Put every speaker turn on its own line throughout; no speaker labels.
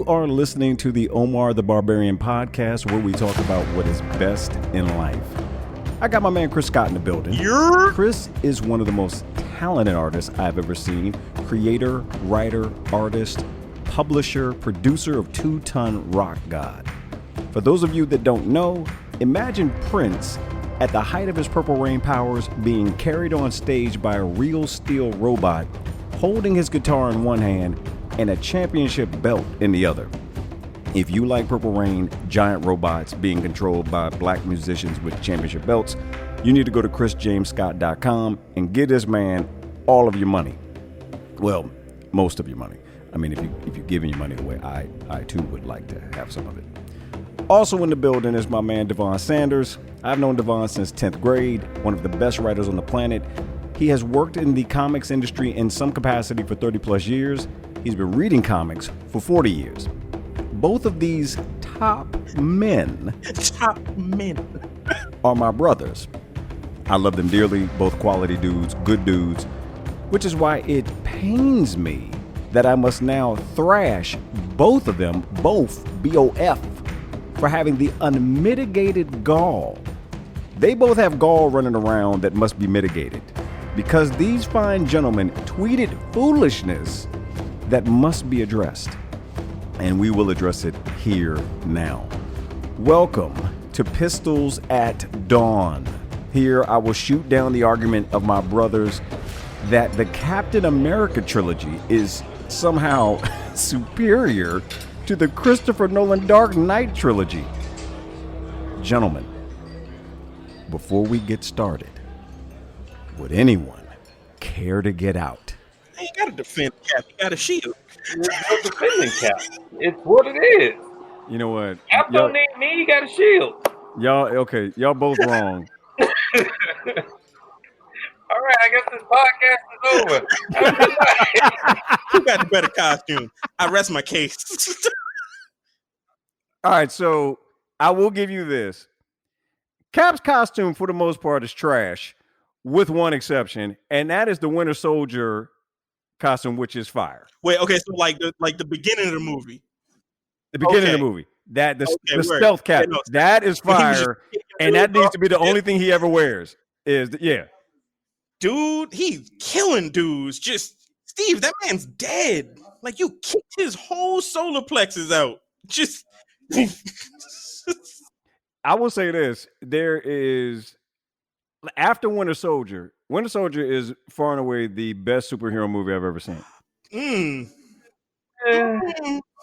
are listening to the Omar the Barbarian podcast, where we talk about what is best in life. I got my man Chris Scott in the building. Chris is one of the most talented artists I've ever seen. Creator, writer, artist, publisher, producer of 2 Ton Rock God. For those of you that don't know, imagine Prince at the height of his Purple Rain powers being carried on stage by a real steel robot, holding his guitar in one hand and a championship belt in the other. If you like Purple Rain, giant robots being controlled by black musicians with championship belts, you need to go to chrisjamescott.com and give this man all of your money. Well, most of your money. I mean, if you're giving your money away, I too would like to have some of it. Also in the building is my man Devon Sanders. I've known Devon since 10th grade, one of the best writers on the planet. He has worked in the comics industry in some capacity for 30 plus years. He's been reading comics for 40 years. Both of these top men are my brothers. I love them dearly, both quality dudes, good dudes, which is why it pains me that I must now thrash both of them, both B-O-F, for having the unmitigated gall. They both have gall running around that must be mitigated, because these fine gentlemen tweeted foolishness that must be addressed. And we will address it here now. Welcome to Pistols at Dawn. Here I will shoot down the argument of my brothers that the Captain America trilogy is somehow superior to the Christopher Nolan Dark Knight trilogy. Gentlemen, before we get started, would anyone care to get out?
You ain't gotta defend Cap, you got a shield.
You're defending Cap. It's what it is.
You know what?
Cap don't need me, he got a shield.
Y'all both wrong.
All right, I guess this podcast is over.
Who got the better costume? I rest my case.
All right, so I will give you this. Cap's costume, for the most part, is trash, with one exception, and that is the Winter Soldier costume, which is fire.
Wait, okay, so like the beginning of the movie.
The beginning of the movie. That the stealth cap, that is fire, and that needs to be the only thing he ever wears.
Dude, he's killing dudes. Just Steve, that man's dead. Like, you kicked his whole solar plexus out. Just
I will say this. There is, after Winter Soldier is far and away the best superhero movie I've ever seen.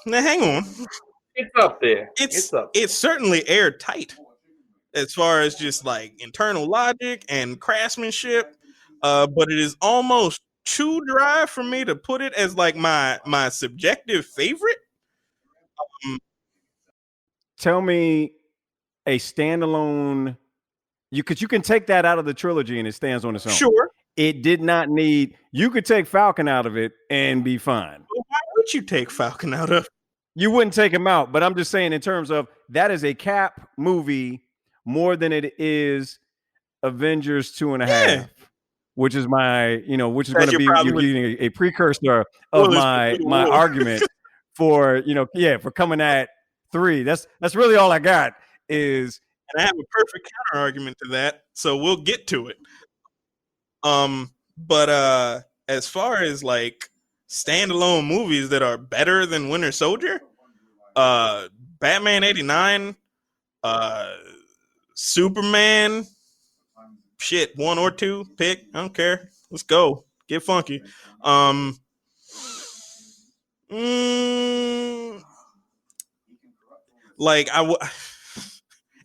Now hang on.
It's up there.
It's certainly airtight as far as just like internal logic and craftsmanship. But it is almost too dry for me to put it as like my subjective favorite.
Tell me a standalone. You can take that out of the trilogy and it stands on its own.
Sure.
It did not need. You could take Falcon out of it and be fine.
Well, why would you take Falcon out of?
You wouldn't take him out, but I'm just saying in terms of that is a Cap movie more than it is Avengers 2.5. Which is my, which is going to be using a precursor of my argument for, for coming at 3. That's really all I got is.
And I have a perfect counter argument to that, so we'll get to it. But as far as like standalone movies that are better than Winter Soldier, Batman '89, Superman. Shit, 1 or 2, pick. I don't care. Let's go. Get funky.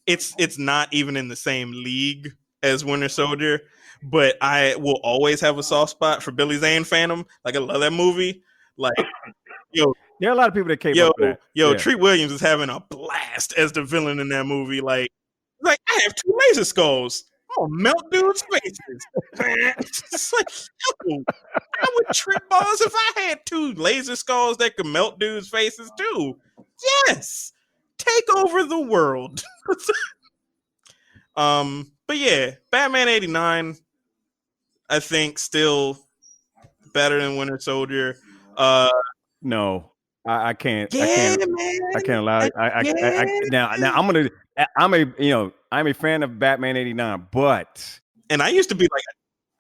It's not even in the same league as Winter Soldier, but I will always have a soft spot for Billy Zane Phantom. Like, I love that movie. Like,
there are a lot of people that came up with that.
Treat Williams is having a blast as the villain in that movie. Like I have 2 laser skulls. Oh, melt dudes' faces. It's like, I would trip balls if I had 2 laser skulls that could melt dudes' faces too. Yes, take over the world. But yeah, Batman '89, I think still better than Winter Soldier.
No. I can't.
Yeah,
I can't.
man.
I can't allow it. Now I'm a fan of Batman '89, but
And I used to be like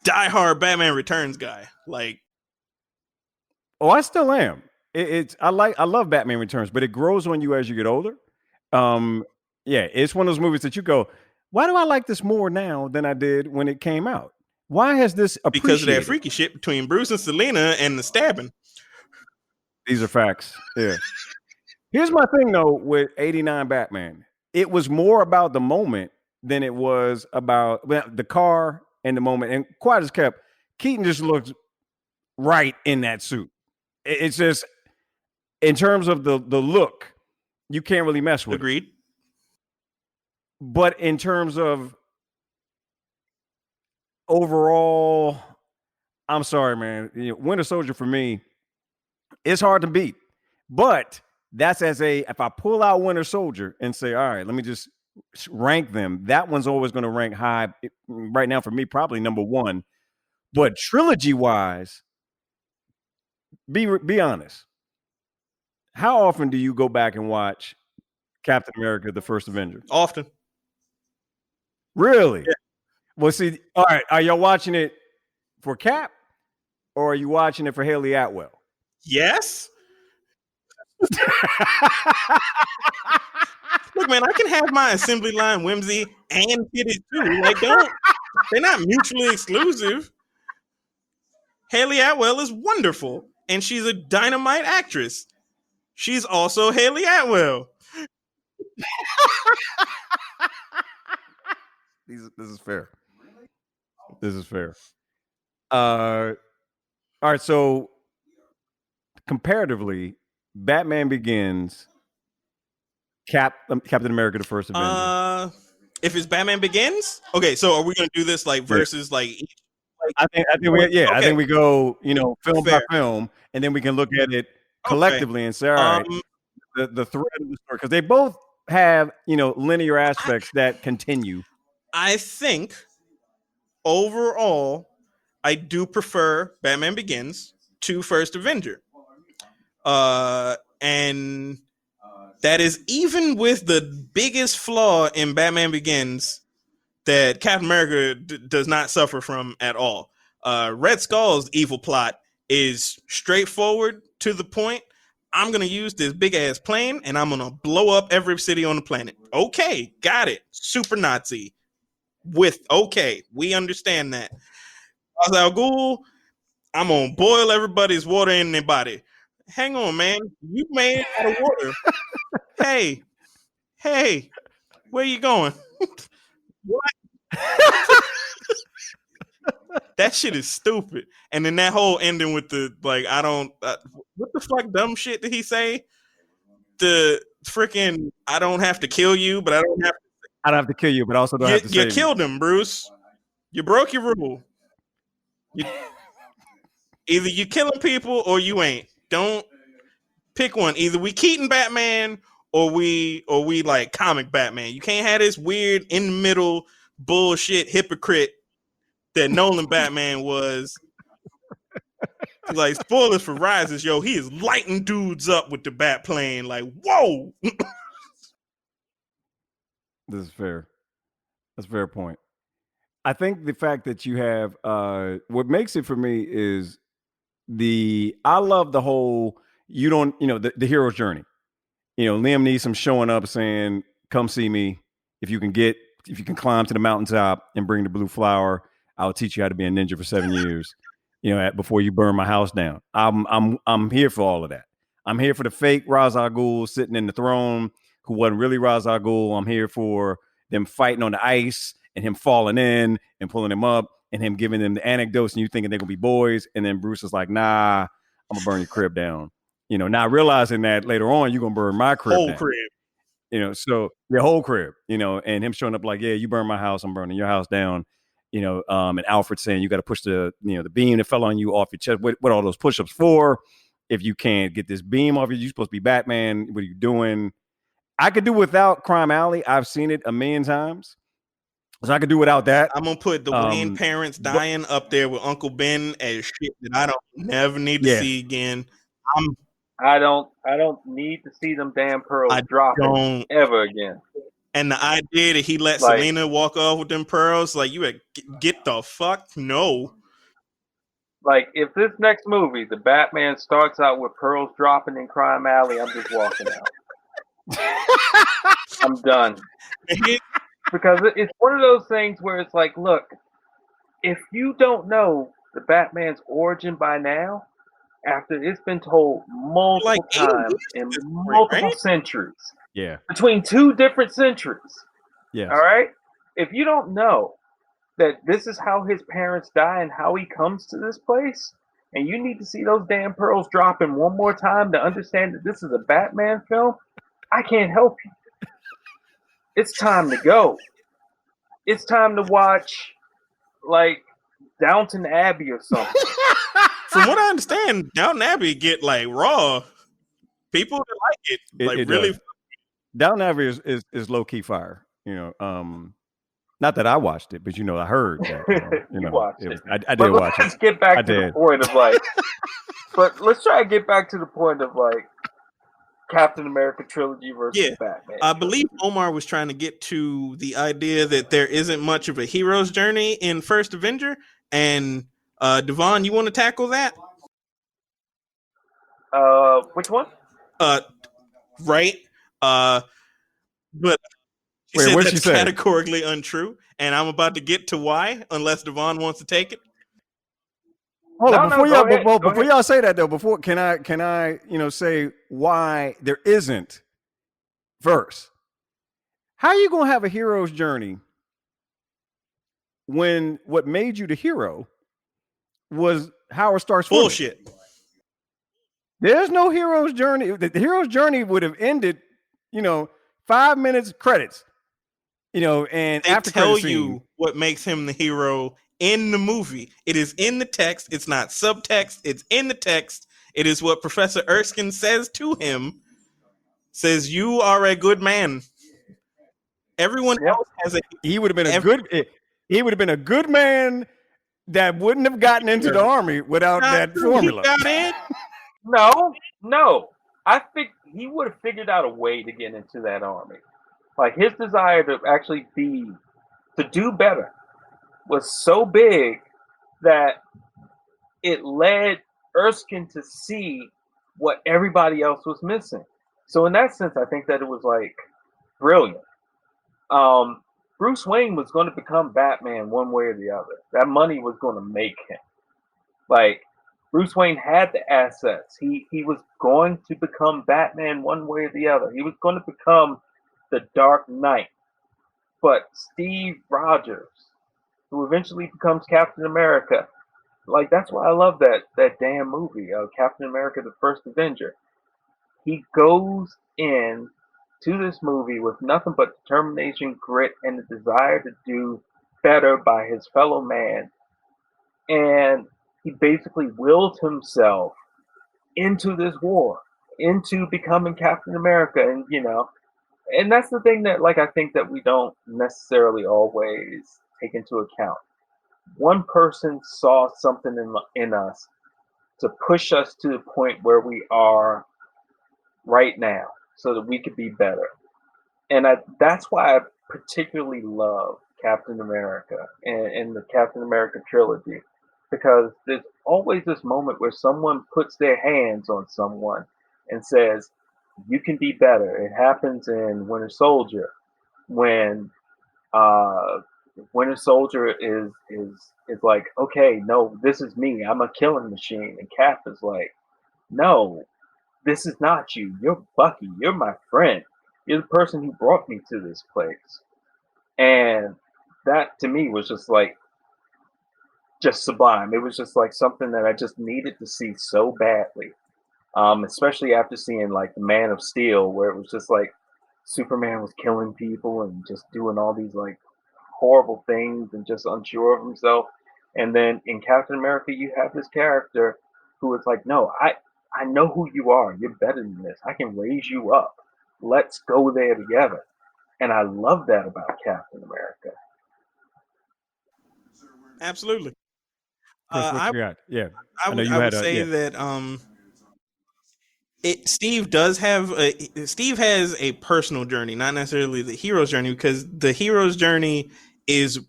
a diehard Batman Returns guy. Like,
I still am. I love Batman Returns, but it grows on you as you get older. Yeah, it's one of those movies that you go, why do I like this more now than I did when it came out? Why has this appreciated?
because of that freaky shit between Bruce and Selina and the stabbing.
These are facts. Yeah. Here's my thing though with '89 Batman. It was more about the moment than it was about the car and the moment. And quiet as kept, Keaton just looks right in that suit. It's just in terms of the look, you can't really mess with
Agreed.
it. But in terms of overall, I'm sorry, man. Winter Soldier for me, it's hard to beat. But that's if I pull out Winter Soldier and say, all right, let me just rank them. That one's always going to rank high right now for me, probably number one. But trilogy wise, be honest. How often do you go back and watch Captain America: The First Avenger?
Often.
Really?
Yeah.
Well, see, all right. Are y'all watching it for Cap, or are you watching it for Haley Atwell?
Yes. Look, man, I can have my assembly line whimsy and kitty too. Like, they're not mutually exclusive. Haley Atwell is wonderful, and she's a dynamite actress. She's also Haley Atwell.
This is fair. This is fair. All right. So comparatively, Batman Begins, Captain America: The First Avenger.
If it's Batman Begins, okay. So are we gonna do this like versus like?
I think I think we go film by film, and then we can look at it collectively and say, all right, the thread of the story, because they both have linear aspects that continue.
I think overall, I do prefer Batman Begins to First Avenger. And that is even with the biggest flaw in Batman Begins that Captain America does not suffer from at all. Red Skull's evil plot is straightforward, to the point. I'm going to use this big ass plane and I'm going to blow up every city on the planet. Okay, got it. Super Nazi. We understand that. Ra's al Ghul, I'm going to boil everybody's water in their body. Hang on, man. You made out of water. Hey, where you going? What? That shit is stupid. And then that whole ending with the what the fuck dumb shit did he say? The freaking I don't have to kill you, but I don't have
to kill you, but also don't have to save
you killed him, Bruce. You broke your rule. Either you killing people or you ain't. Don't pick one. Either we Keaton Batman or we like comic Batman. You can't have this weird in the middle bullshit hypocrite that Nolan Batman was. Like, spoilers for Rises, yo, he is lighting dudes up with the bat plane. Like, whoa.
This is fair. That's a fair point. I think the fact that you have what makes it for me is I love the whole the hero's journey. Liam Neeson showing up saying, "Come see me if you can climb to the mountaintop and bring the blue flower. I'll teach you how to be a ninja for 7 years. Before you burn my house down." I'm here for all of that. I'm here for the fake Ra's al Ghul sitting in the throne who wasn't really Ra's al Ghul. I'm here for them fighting on the ice and him falling in and pulling him up and him giving them the anecdotes and you thinking they're gonna be boys. And then Bruce is like, "Nah, I'm gonna burn your crib down." Not realizing that later on you're gonna burn my crib
whole
down.
crib.
So your whole crib, and him showing up like, "Yeah, you burn my house, I'm burning your house down." And Alfred saying you got to push the beam that fell on you off your chest. What all those push-ups for? If you can't get this beam off you, you're supposed to be Batman. What are you doing? I could do without Crime Alley. I've seen it a million times. So I could do without that.
I'm gonna put the Wayne parents dying up there with Uncle Ben as shit that I don't never need to see again.
I don't need to see them damn pearls
I
dropping
don't.
ever again.
And the idea that he let
Like-
Selena walk off with them pearls, like, you would get the fuck no.
Like, if this next movie, the Batman starts out with pearls dropping in Crime Alley, I'm just walking out. I'm done. Because it's one of those things where it's like, look, if you don't know the Batman's origin by now, after it's been told multiple
Like 80
times
years
in
at this point,
multiple
right?
centuries,
Yeah.
between 2 different centuries,
Yes.
all right? If you don't know that this is how his parents die and how he comes to this place, and you need to see those damn pearls dropping one more time to understand that this is a Batman film, I can't help you. It's time to go. It's time to watch, like, Downton Abbey or something.
From what I understand, Downton Abbey get like raw. People that like it, like
it
really.
does. Downton Abbey is low key fire. Not that I watched it, but I heard that.
You watched it.
I did watch it.
Let's get back to the point of like. But let's try to get back to the point of like Captain America trilogy versus Batman.
I believe Omar was trying to get to the idea that there isn't much of a hero's journey in First Avenger, and Devon, you want to tackle that?
Which one?
Right. But she said that's categorically untrue, and I'm about to get to why, unless Devon wants to take it.
Hold on, before y'all say that though, can I say why there isn't first? How are you gonna have a hero's journey when what made you the hero was Howard Stark's
bullshit?
There's no hero's journey. The hero's journey would have ended, 5 minutes credits. And
they
after
tell you what makes him the hero in the movie. It is in the text. It's not subtext. It's in the text. It is what Professor Erskine says to him. Says, "You are a good man." Everyone else has a.
He would have been a good. He would have been a good man that wouldn't have gotten into the army without that formula.
He got in.
No. I think he would have figured out a way to get into that army. Like, his desire to actually to do better was so big that it led Erskine to see what everybody else was missing. So in that sense, I think that it was like brilliant. Bruce Wayne was going to become Batman one way or the other. That money was going to make him. Like, Bruce Wayne had the assets. He was going to become Batman one way or the other. He was going to become the Dark Knight. But Steve Rogers, who eventually becomes Captain America, like, that's why I love that damn movie, Captain America: The First Avenger. He goes in to this movie with nothing but determination, grit, and the desire to do better by his fellow man. And he basically willed himself into this war, into becoming Captain America. And, and that's the thing that, like, I think that we don't necessarily always take into account. One person saw something in us to push us to the point where we are right now so that we could be better. And that's why I particularly love Captain America and the Captain America trilogy, because there's always this moment where someone puts their hands on someone and says, you can be better. It happens in Winter Soldier when Winter Soldier is like, okay, no, this is me. I'm a killing machine. And Cap is like, no, this is not you. You're Bucky. You're my friend. You're the person who brought me to this place. And that to me was just like, just sublime. It was just like something that I just needed to see so badly. Especially after seeing like the Man of Steel, where it was just like Superman was killing people and just doing all these like horrible things and just unsure of himself. And then in Captain America, you have this character who is like, no, I know who you are. You're better than this. I can raise you up. Let's go there together. And I love that about Captain America.
Absolutely.
Chris, what you got? Yeah,
I would say that Steve has a personal journey, not necessarily the hero's journey, because the hero's journey is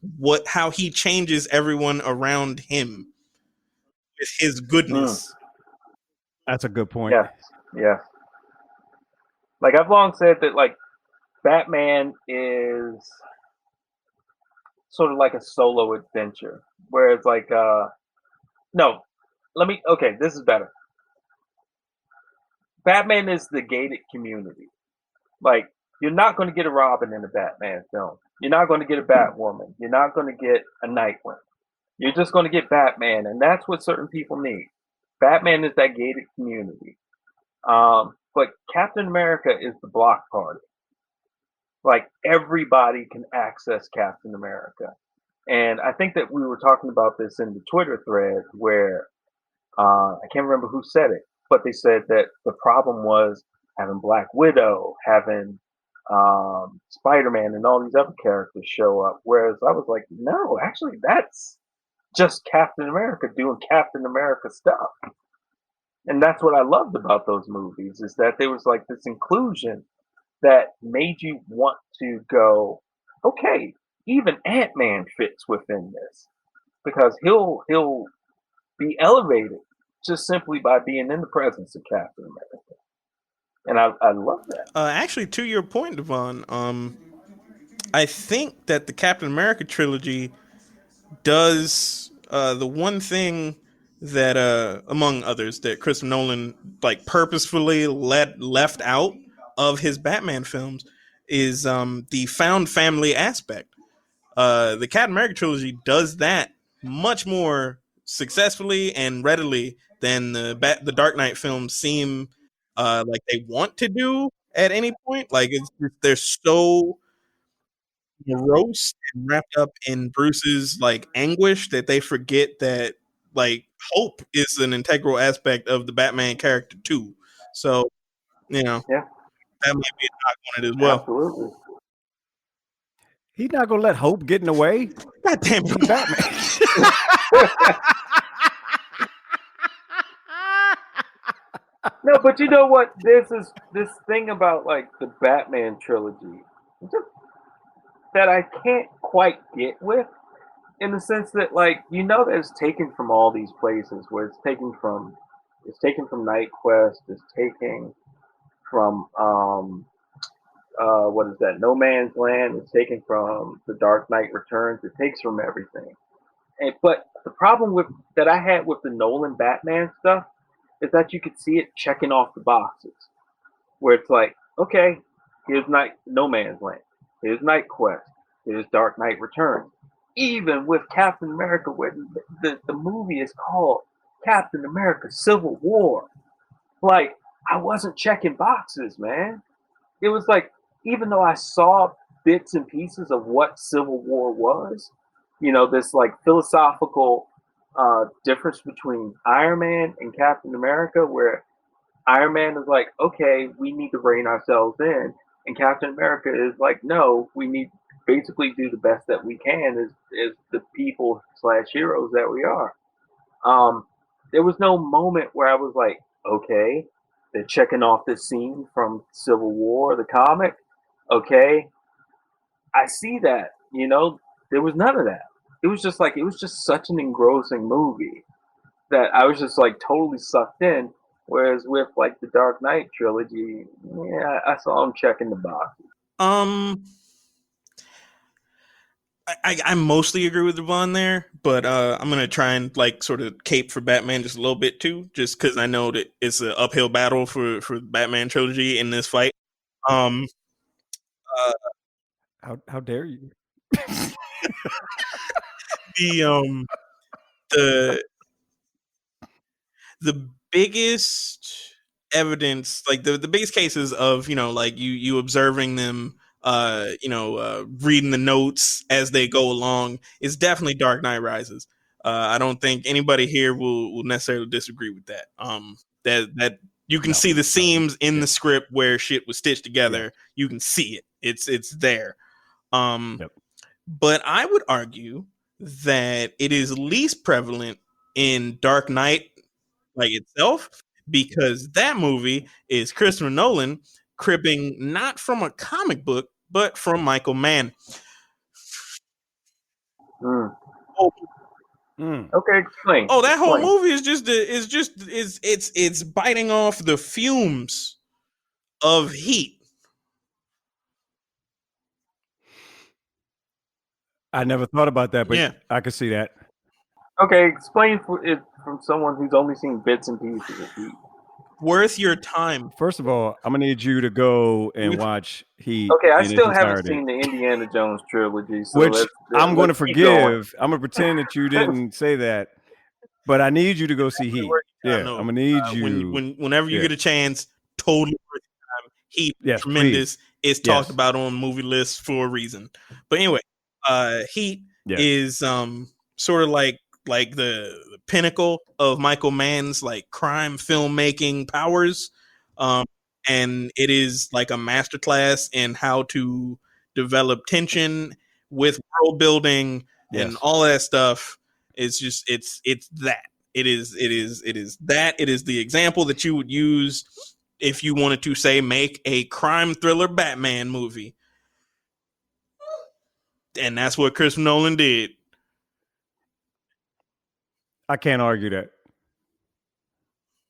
how he changes everyone around him with his goodness.
That's a good point.
Yes, yes. Like I've long said that like Batman is sort of like a solo adventure, whereas like no, okay, this is better. Batman is the gated community. Like you're not going to get a Robin in a Batman film. You're not going to get a Batwoman. You're not going to get a Nightwing. You're just going to get Batman, and that's what certain people need. Batman is that gated community. But Captain America is the block party. Like everybody can access Captain America. And I think that we were talking about this in the Twitter thread where I can't remember who said it, but they said that the problem was having Black Widow, having Spider-Man, and all these other characters show up. Whereas I was like, no, actually, that's just Captain America doing Captain America stuff. And that's what I loved about those movies is that there was like this inclusion that made you want to go, okay, even Ant-Man fits within this because he'll be elevated just simply by being in the presence of Captain America. And I love that.
Actually, to your point, Devon, I think that the Captain America trilogy does the one thing that, among others, that Chris Nolan like purposefully left out of his Batman films is the found family aspect. The Captain America trilogy does that much more successfully and readily than the Dark Knight films seem like they want to do at any point. Like they're so morose and wrapped up in Bruce's like anguish that they forget that like hope is an integral aspect of the Batman character too. So
Yeah,
that might be a knock on it as well.
absolutely.
He's not gonna let hope get in the way.
God damn
He's
it.
Batman.
No, but you know what? This thing about like the Batman trilogy that I can't quite get with, in the sense that like that it's taken from all these places where it's taken from Night Quest, it's taken from what is that? No Man's Land, it's taken from The Dark Knight Returns, it takes from everything. But the problem with that I had with the Nolan Batman stuff is that you could see it checking off the boxes. Where it's like, okay, here's No Man's Land, here's Night Quest, here's Dark Knight Returns. Even with Captain America, where the movie is called Captain America Civil War. Like, I wasn't checking boxes, man. It was like, even though I saw bits and pieces of what Civil War was, this like philosophical difference between Iron Man and Captain America, where Iron Man is like, okay, we need to rein ourselves in, and Captain America is like, no, we need to basically do the best that we can as the people / heroes that we are. There was no moment where I was like, okay, they're checking off this scene from Civil War, the comic. Okay, I see that. There was none of that. It was just such an engrossing movie that I was just like totally sucked in. Whereas with like the Dark Knight trilogy, yeah, I saw him checking the boxes.
I mostly agree with Devon there, but I'm gonna try and like sort of cape for Batman just a little bit too, just because I know that it's an uphill battle for the Batman trilogy in this fight. Uh,
How dare you?
the the biggest evidence, like the biggest cases of like you observing them reading the notes as they go along is definitely Dark Knight Rises. I don't think anybody here will necessarily disagree with that. That you can see the seams in the script where shit was stitched together.
Yeah.
You can see it. It's there. But I would argue that it is least prevalent in Dark Knight like itself, because that movie is Christopher Nolan cribbing not from a comic book, but from Michael Mann.
Okay, explain.
Oh, that whole movie is it's biting off the fumes of heat.
I never thought about that, but
Yeah.
I could see that.
Okay, explain it from someone who's only seen bits and pieces of Heat.
Worth your time.
First of all, I'm gonna need you to go and watch Heat.
Okay, I
in
still
its
haven't
entirety.
seen the Indiana Jones trilogy, so
Which I'm going to
let's keep going.
forgive. I'm gonna pretend that you didn't say that, but I need you to go see Heat. Yeah, I'm gonna need you.
Whenever you get a chance, totally worth your time. Heat,
yes,
tremendous.
Please.
It's talked about on movie lists for a reason. But anyway, Heat is sort of like the pinnacle of Michael Mann's like crime filmmaking powers. And it is like a masterclass in how to develop tension with world building and all that stuff. It's just it's that. It is that. It is the example that you would use if you wanted to say make a crime thriller Batman movie. And that's what Chris Nolan did.
I can't argue that.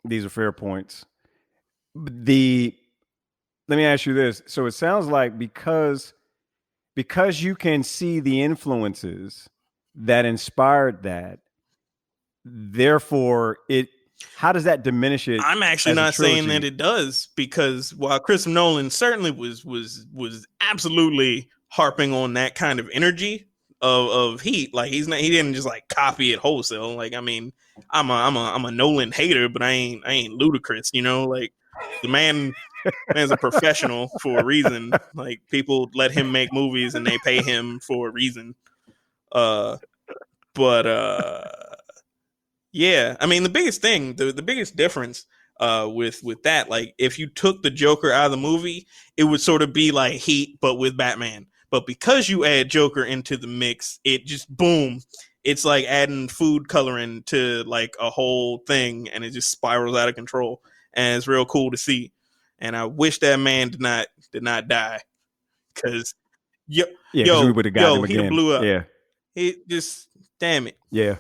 These are fair points. Let me ask you this. So it sounds like because you can see the influences that inspired that, therefore how does that diminish it?
I'm actually not saying that it does, because while Chris Nolan certainly was absolutely harping on that kind of energy of Heat, like he didn't just like copy it wholesale. Like, I mean, I'm a Nolan hater, but I ain't Ludacris, you know, like the man's a professional for a reason. Like, people let him make movies and they pay him for a reason. Yeah, I mean, the biggest thing, the biggest difference with that, like, if you took the Joker out of the movie, it would sort of be like Heat, but with Batman. But because you add Joker into the mix, it just, boom, it's like adding food coloring to like a whole thing, and it just spirals out of control. And it's real cool to see. And I wish that man did not die, because he would have blew up.
Yeah,
it just, damn it.
Yeah.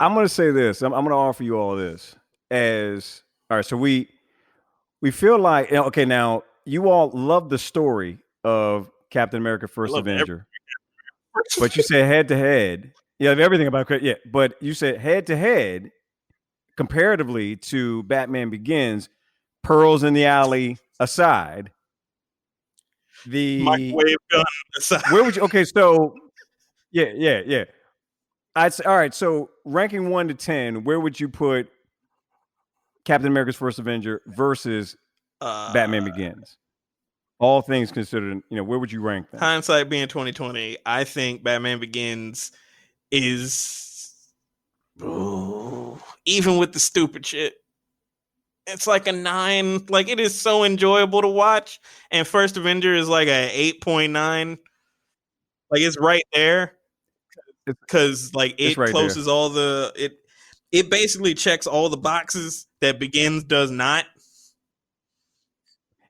I'm going to say this. I'm going to offer you all this as, all right, so we feel like, okay, now you all love the story of Captain America First Avenger, but you said head to head. You have everything about it. Yeah, but you said head to head comparatively to Batman Begins, Pearls in the Alley aside, the
microwave gun aside.
Where would you, okay, so yeah. I'd say, all right, so ranking 1 to 10, where would you put Captain America's First Avenger versus Batman Begins? All things considered, where would you rank them?
Hindsight being 2020, I think Batman Begins is, even with the stupid shit, it's like a 9. Like, it is so enjoyable to watch. And First Avenger is like a 8.9. Like, it's right there. Because like it right closes there. All the it basically checks all the boxes that Begins does not.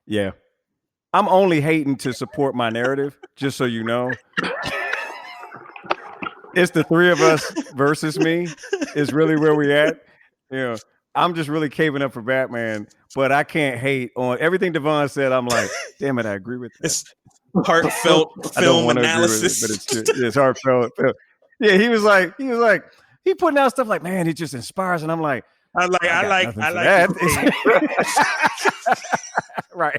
Yeah, I'm only hating to support my narrative, just so you know. It's the three of us versus me is really where we at. I'm just really caving up for Batman, but I can't hate on everything Devon said. I'm like, damn it, I agree with that.
It's heartfelt film analysis,
but it's heartfelt. Yeah, he was like, he putting out stuff like, man, it just inspires, and I'm like,
I like that.
Right.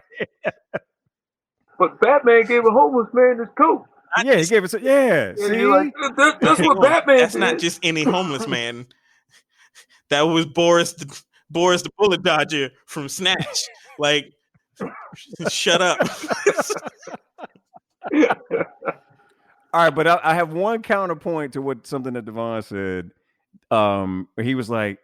But Batman gave a homeless man his coat.
He gave it. Yeah, see,
like, that's what Batman.
That's not just any homeless man. That was Boris the bullet dodger from Snatch. Like, shut up.
All right, but I have one counterpoint to something that Devon said. He was like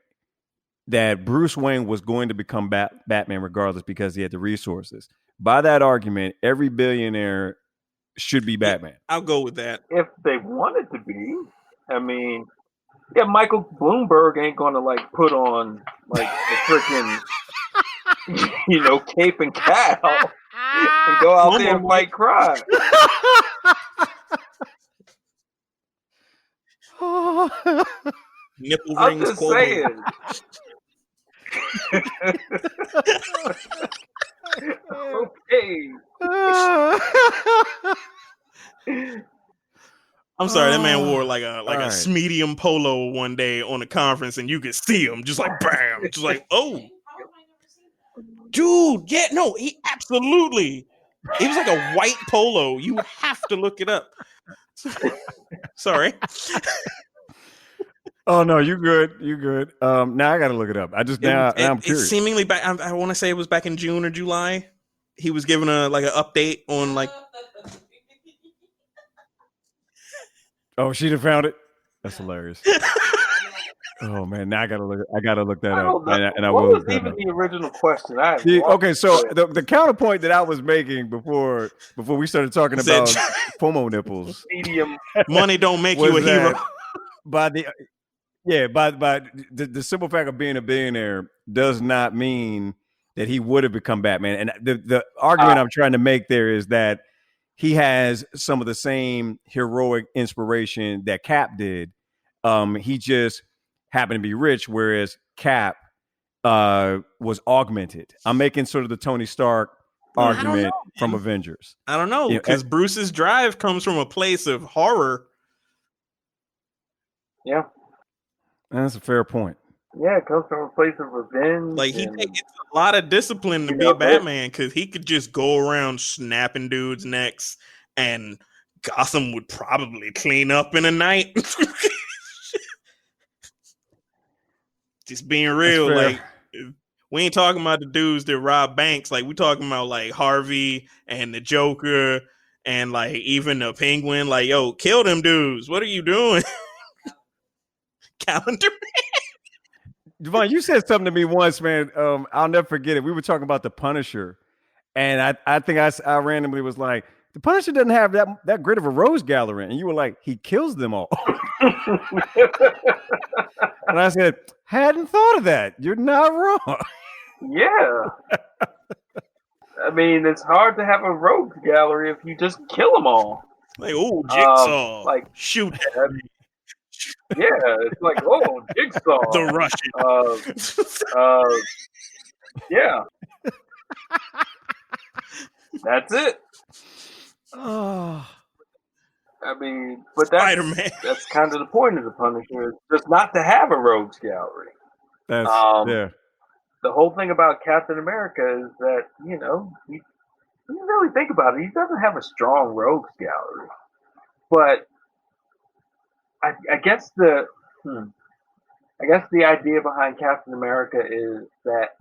that Bruce Wayne was going to become Batman regardless because he had the resources. By that argument, every billionaire should be Batman.
I'll go with that.
If they wanted to be, I mean, Yeah, Michael Bloomberg ain't gonna like put on like the freaking cape and cowl and go out there and fight crime.
Nipple
I'm
rings.
just saying. Okay.
I'm sorry, that man wore like
right.
a medium polo one day on a conference, and you could see him just like bam, just like oh, dude, yeah, no, he absolutely. It was like a white polo. You have to look it up. Sorry.
Oh no, you good. You good. Now I got to look it up. I'm curious.
It's seemingly back. I want to say it was back in June or July. He was giving an update on like.
Oh, she done found it. That's hilarious. Oh man, now I gotta look that up. And I
what
will
was even the original question?
Okay, so the counterpoint that I was making before we started talking about FOMO nipples,
medium
money don't make you a hero.
By the simple fact of being a billionaire does not mean that he would have become Batman. And the argument I'm trying to make there is that he has some of the same heroic inspiration that Cap did. He just happened to be rich, whereas Cap was augmented. I'm making sort of the Tony Stark argument from Avengers.
I don't know, because Bruce's drive comes from a place of horror.
Yeah.
That's a fair point.
Yeah, it comes from a place of revenge.
Like he takes a lot of discipline to be Batman, because he could just go around snapping dudes' necks, and Gotham would probably clean up in a night. Just being real, like we ain't talking about the dudes that rob banks. Like we talking about like Harvey and the Joker and like even the Penguin. Like, yo, kill them dudes. What are you doing? Calendar Man.
Devon, you said something to me once, man. I'll never forget it. We were talking about the Punisher, and I think I randomly was like, the Punisher doesn't have that great of a rose gallery, and you were like, he kills them all. And I said, hadn't thought of that. You're not wrong.
Yeah. I mean, it's hard to have a rogues gallery if you just kill them all.
Like, oh, Jigsaw.
Like,
shoot.
Yeah, it's like, oh, Jigsaw.
The
Russian. Yeah. That's it.
Oh.
I mean, but that's kind of the point of the Punisher, is just not to have a rogues gallery.
That's
The whole thing about Captain America is that, when you really think about it, he doesn't have a strong rogues gallery. But I guess the idea behind Captain America is that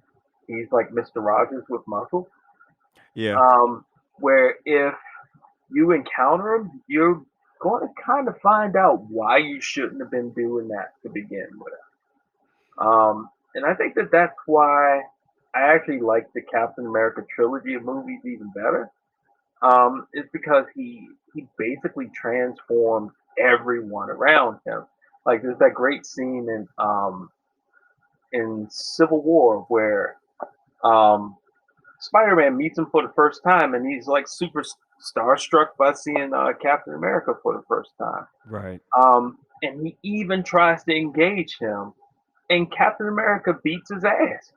he's like Mr. Rogers with muscle.
Yeah.
Where if you encounter him, you're going to kind of find out why you shouldn't have been doing that to begin with. And I think that's why I actually like the Captain America trilogy of movies even better. Is because he basically transforms everyone around him. Like there's that great scene in Civil War where Spider-Man meets him for the first time, and he's like super starstruck by seeing Captain America for the first time.
Right.
And he even tries to engage him, and Captain America beats his ass.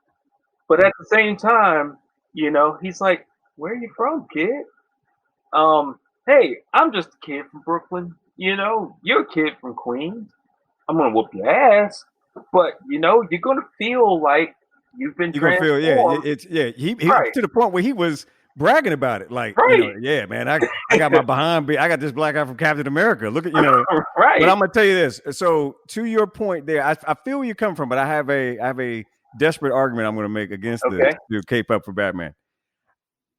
But at the same time, he's like, "Where are you from, kid? Hey, I'm just a kid from Brooklyn. You're a kid from Queens. I'm gonna whoop your ass, but you're gonna feel like you've been transformed."
He right. To the point where he was bragging about it, like, yeah, man, I got my behind. I got this black guy from Captain America. Look at
right.
But I'm gonna tell you this. So to your point there, I feel where you come from, but I have a desperate argument I'm going to make against this to cape up for Batman.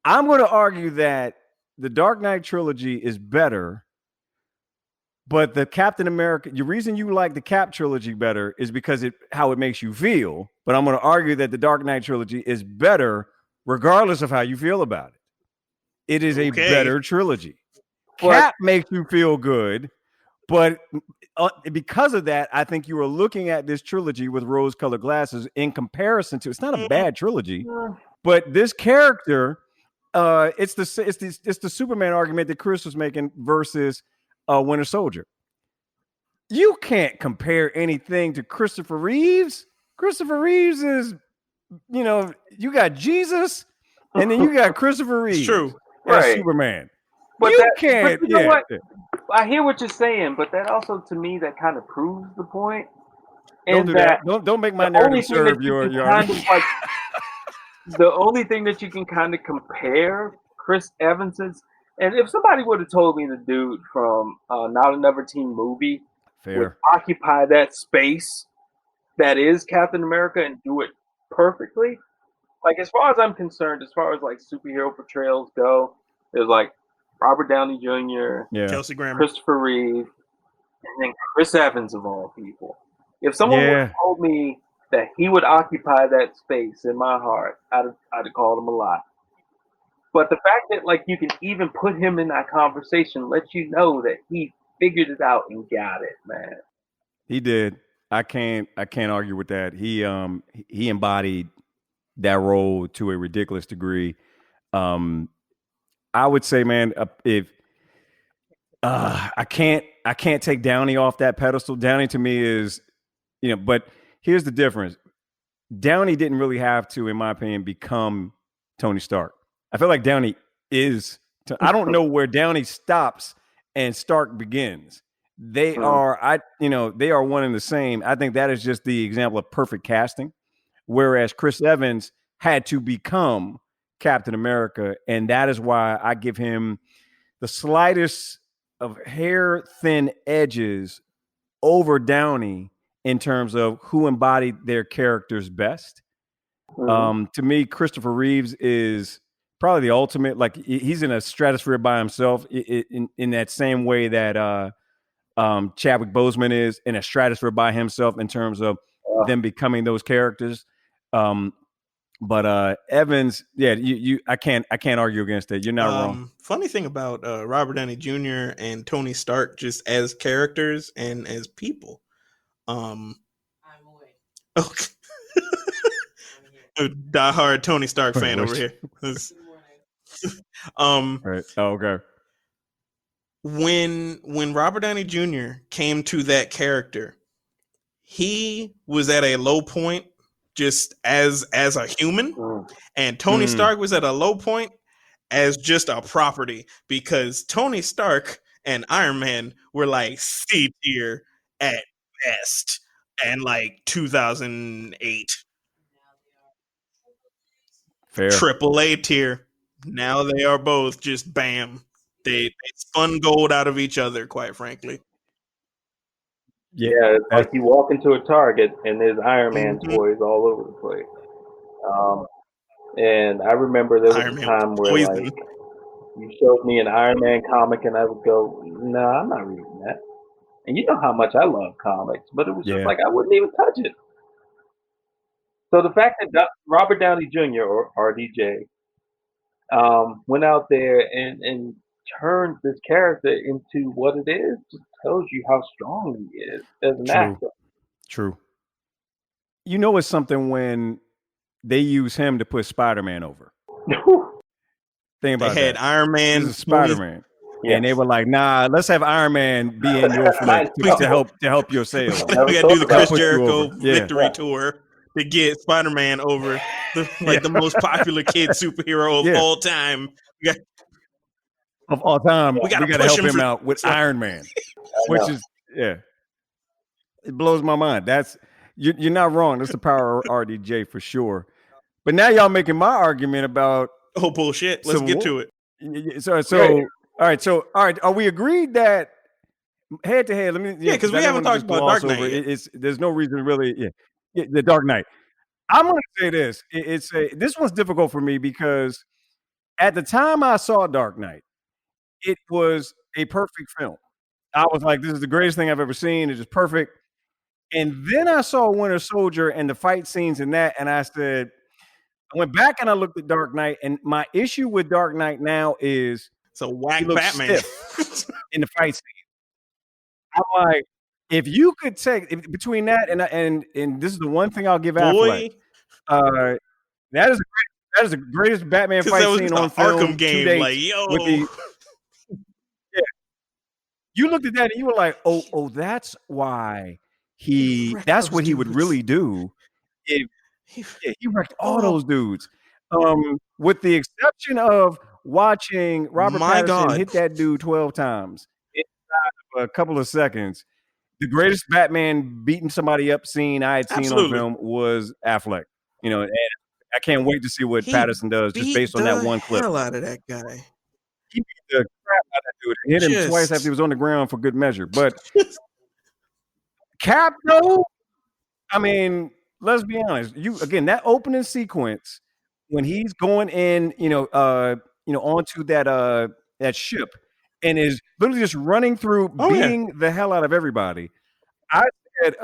I'm going to argue that the Dark Knight trilogy is better, but the Captain America, the reason you like the Cap trilogy better is because how it makes you feel. But I'm going to argue that the Dark Knight trilogy is better regardless of how you feel about it. It is a better trilogy. Cap makes you feel good. But because of that, I think you were looking at this trilogy with rose-colored glasses in comparison to. It's not a bad trilogy, but this character, it's the Superman argument that Chris was making versus Winter Soldier. You can't compare anything to Christopher Reeves. Christopher Reeves is, you got Jesus, and then you got Christopher Reeves.
It's true.
As Superman.
But
you can't.
But you know what? I hear what you're saying, but that also, to me, that kind of proves the point.
Don't do that. Don't make my narrative serve your
kind of like, the only thing that you can kind of compare Chris Evans's, and if somebody would have told me the dude from Not Another Teen Movie would occupy that space that is Captain America and do it perfectly, like, as far as I'm concerned, as far as like superhero portrayals go, there's like Robert Downey Jr.,
Kelsey Grammer,
Christopher Reeve, and then Chris Evans of all people. If someone would have told me that he would occupy that space in my heart, I'd have called him a lie. But the fact that like you can even put him in that conversation lets you know that he figured it out and got it, man.
He did. I can't argue with that. He embodied that role to a ridiculous degree. I would say, man, if I can't take Downey off that pedestal. Downey to me is, but here's the difference. Downey didn't really have to, in my opinion, become Tony Stark. I feel like Downey is. I don't know where Downey stops and Stark begins. They are, they are one and the same. I think that is just the example of perfect casting. Whereas Chris Evans had to become Captain America, and that is why I give him the slightest of hair thin edges over Downey in terms of who embodied their characters best. To me, Christopher Reeves is probably the ultimate. Like, he's in a stratosphere by himself in that same way that Chadwick Boseman is in a stratosphere by himself in terms of them becoming those characters. But Evans, I can't argue against it. You're not wrong.
Funny thing about Robert Downey Jr. and Tony Stark, just as characters and as people. I'm away. Okay. A diehard Tony Stark fan over here.
Right. Oh, okay.
When Robert Downey Jr. came to that character, he was at a low point just as a human, and Tony Stark was at a low point as just a property, because Tony Stark and Iron Man were like C tier at best and like 2008.
Fair.
AAA tier. Now they are both just bam. They spun gold out of each other, quite frankly.
Yeah, it's like you walk into a Target and there's Iron Man toys all over the place. And I remember there was a time where like you showed me an Iron Man comic and I would go, "No, I'm not reading that." And you know how much I love comics, but it was just like I wouldn't even touch it. So the fact that Robert Downey Jr. or RDJ went out there and turned this character into what it is just tells you how strong he is as an actor.
True. It's something when they use him to put Spider-Man over. Think about
they had
that.
Iron Man,
this is Spider-Man, and they were like, "Nah, let's have Iron Man be in your flick to help your sales."
We got to do the Chris Jericho victory tour to get Spider-Man over the most popular kid superhero of all time.
Of all time, we got to help him out with Iron Man, which is it blows my mind. That's you're not wrong. That's the power of RDJ for sure. But now y'all making my argument about
bullshit. Let's get to it.
So all right. Are we agreed that head to head? Let me
because we haven't talked about Dark Knight yet.
There's no reason really. The Dark Knight. I'm going to say this. This one's difficult for me because at the time I saw Dark Knight, it was a perfect film. I was like, this is the greatest thing I've ever seen. It's just perfect. And then I saw Winter Soldier and the fight scenes in that, and I went back and I looked at Dark Knight, and my issue with Dark Knight now is
it's a whack Batman
stiff in the fight scene. I'm like, if you could take between that and this is the one thing I'll give Affleck. That is the greatest Batman
because that
fight
was
scene
just an
on film
Arkham
to
game.
date.
Like, yo,
With the yeah, you looked at that and you were like, oh, that's why that's what he would really do if he wrecked all those dudes. With the exception of watching Robert
My
Pattinson
God.
hit that dude 12 times inside of a couple of seconds. The greatest Batman beating somebody up scene I had seen on film was Affleck. And I can't wait to see what Pattinson does just based on that one clip.
Hell out of that guy.
He beat the crap out of that dude and hit him twice after he was on the ground for good measure. But Cap, though, I mean, let's be honest. That opening sequence when he's going in, onto that ship and is literally just running through, beating the hell out of everybody. I said,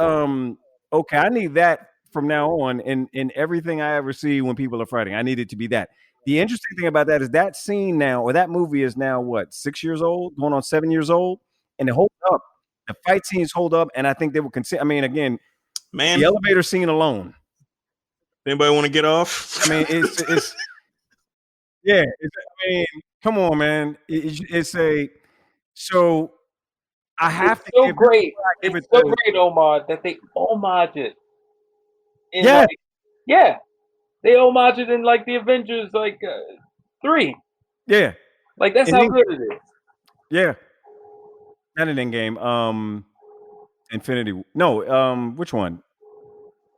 okay, I need that from now on in everything I ever see when people are fighting. I need it to be that. The interesting thing about that is that scene now, or that movie is now what, 6 years old, going on 7 years old, and it holds up. The fight scenes hold up, and I think they will consider. I mean, again, the elevator scene alone.
Anybody want to get off?
I mean, it's yeah. I mean, come on, man. It's a so. I have
it's
to
so
give
great.
It's
so great, Omar, that they homage it.
Yeah.
They homage it in like the Avengers 3.
Yeah.
Like that's how good it is.
Yeah. Not an Endgame. Infinity. No. Which one?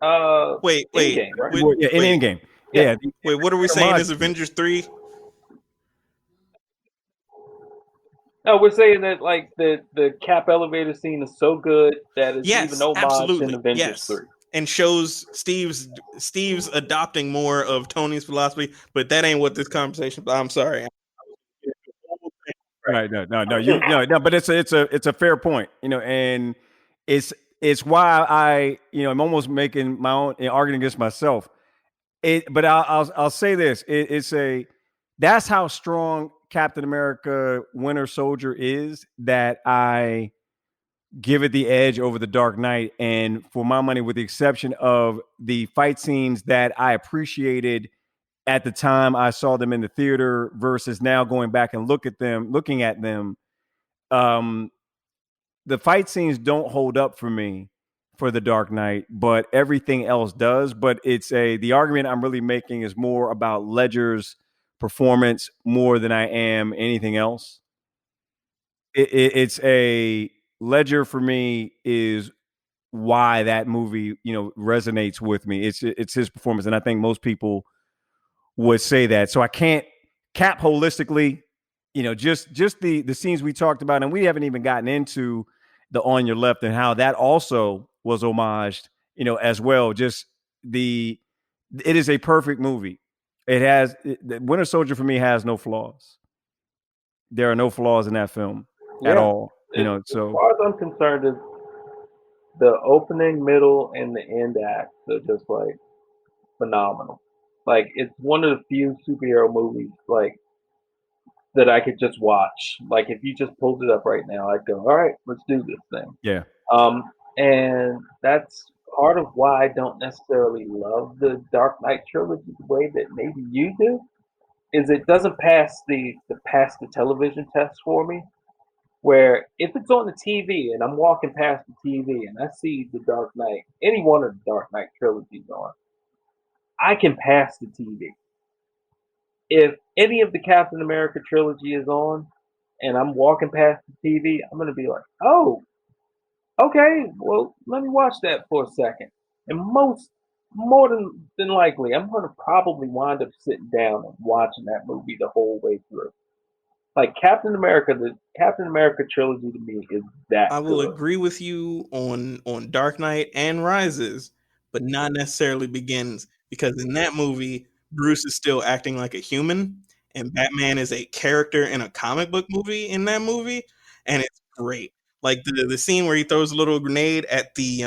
Wait.
Endgame, right?
Yeah, in Endgame. Yeah.
Wait, what are we saying? Is Avengers 3?
No, we're saying that like the Cap elevator scene is so good that it's even homage in Avengers 3.
And shows Steve's adopting more of Tony's philosophy, but that ain't what this conversation. I'm sorry.
Right. No. But it's a fair point, and it's why I'm almost making my own arguing against myself. But I'll say this: that's how strong Captain America: Winter Soldier is, that I give it the edge over The Dark Knight. And for my money, with the exception of the fight scenes that I appreciated at the time I saw them in the theater versus now going back and looking at them, the fight scenes don't hold up for me for The Dark Knight, but everything else does. But the argument I'm really making is more about Ledger's performance more than I am anything else. It's a Ledger for me is why that movie, resonates with me. It's his performance. And I think most people would say that. So I can't Cap holistically, just the scenes we talked about, and we haven't even gotten into the On Your Left and how that also was homaged, as well. It is a perfect movie. Winter Soldier for me has no flaws. There are no flaws in that film at all.
As far as I'm concerned, the opening, middle, and the end acts are just like phenomenal. Like it's one of the few superhero movies like that I could just watch. Like if you just pulled it up right now, I'd go, all right, let's do this thing.
Yeah.
And that's part of why I don't necessarily love the Dark Knight trilogy the way that maybe you do. Is it doesn't pass the television test for me. Where if it's on the TV and I'm walking past the TV and I see the Dark Knight, any one of the Dark Knight trilogies on, I can pass the TV. If any of the Captain America trilogy is on and I'm walking past the TV, I'm going to be like, oh, okay, well, let me watch that for a second. And more than likely, I'm going to probably wind up sitting down and watching that movie the whole way through. Like Captain America, the Captain America trilogy to me is that.
I will agree with you on Dark Knight and Rises, but not necessarily Begins, because in that movie, Bruce is still acting like a human, and Batman is a character in a comic book movie in that movie, and it's great. Like the scene where he throws a little grenade at the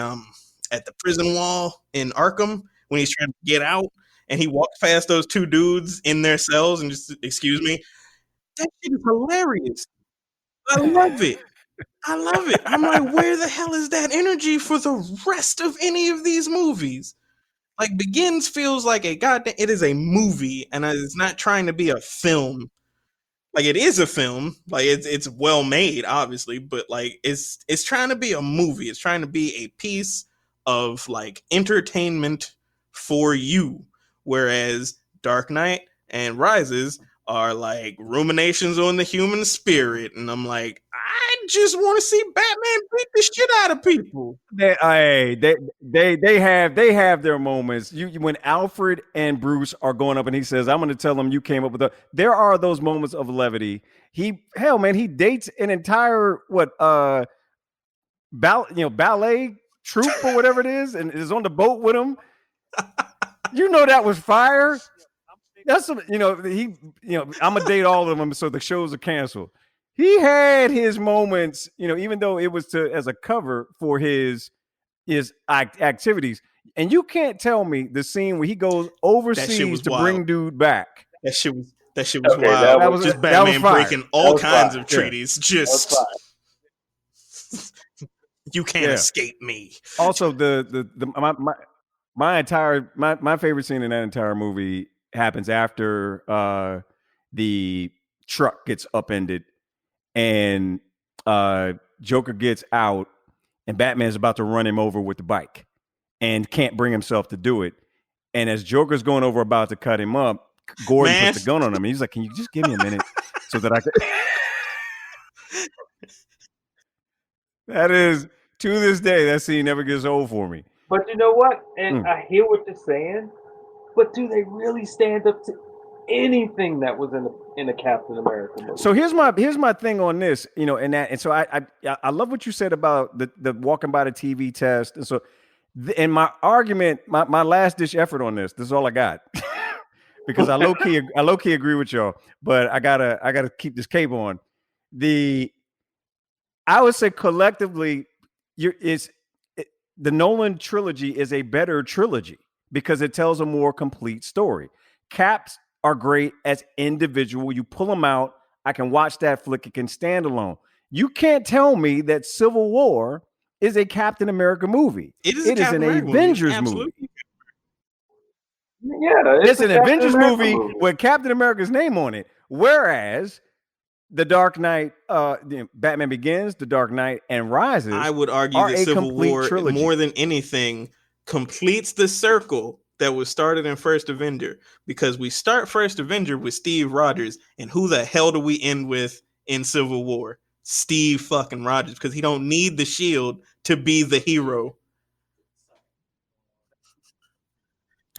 prison wall in Arkham when he's trying to get out, and he walks past those two dudes in their cells and just, excuse me. That shit is hilarious. I love it. I love it. I'm like, where the hell is that energy for the rest of any of these movies? Like, Begins feels like it is a movie, and it's not trying to be a film. Like, it is a film, like it's well made, obviously, but like it's trying to be a movie. It's trying to be a piece of like entertainment for you. Whereas Dark Knight and Rises are like ruminations on the human spirit, and I'm like, I just want to see Batman beat the shit out of people.
They have their moments. When Alfred and Bruce are going up and he says, "I'm going to tell them you came up with There are those moments of levity. He dates an entire ballet troupe or whatever it is, and is on the boat with him. That was fire. That's I'm gonna date all of them so the shows are canceled. He had his moments, even though it was as a cover for his activities. And you can't tell me the scene where he goes overseas to bring dude back.
That shit was wild. That was just Batman breaking all kinds of treaties. Just you can't escape me.
Also, my favorite scene in that entire movie happens after the truck gets upended and Joker gets out and Batman's about to run him over with the bike and can't bring himself to do it. And as Joker's going over about to cut him up, Gordon puts the gun on him. He's like, "Can you just give me a minute so that I can..." That is, to this day, that scene never gets old for me.
But you know what? And I hear what you're saying, but do they really stand up to anything that was in a Captain America movie?
So here's my thing on this, and so I love what you said about the walking by the TV test, and so and my argument, my last ditch effort on this is all I got. Because I low key agree with y'all, but I gotta keep this cape on. I would say collectively, the Nolan trilogy is a better trilogy because it tells a more complete story. Caps are great as individual. You pull them out, I can watch that flick. It can stand alone. You can't tell me that Civil War is a Captain America movie. It is an Avengers movie.
Yeah,
it's an Avengers movie with Captain America's name on it. Whereas The Dark Knight, Batman Begins, The Dark Knight, and Rises,
I would argue that Civil War, trilogy, more than anything, completes the circle that was started in First Avenger. Because we start First Avenger with Steve Rogers, and who the hell do we end with in Civil War? Steve fucking Rogers, because he don't need the shield to be the hero.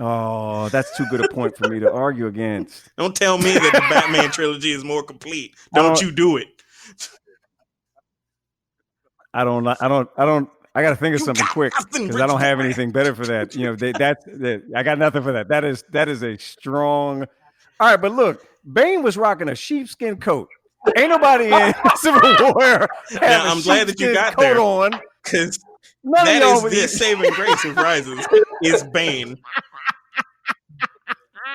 Oh, that's too good a point for me to argue against.
Don't tell me that the Batman trilogy is more complete. Don't you do it. I
got to think of something quick because I don't have anything better for that. I got nothing for that. That is a strong. All right, but look, Bane was rocking a sheepskin coat. Ain't nobody in Civil War.
Now, I'm glad that you got there on because that is the saving grace of Rises is Bane.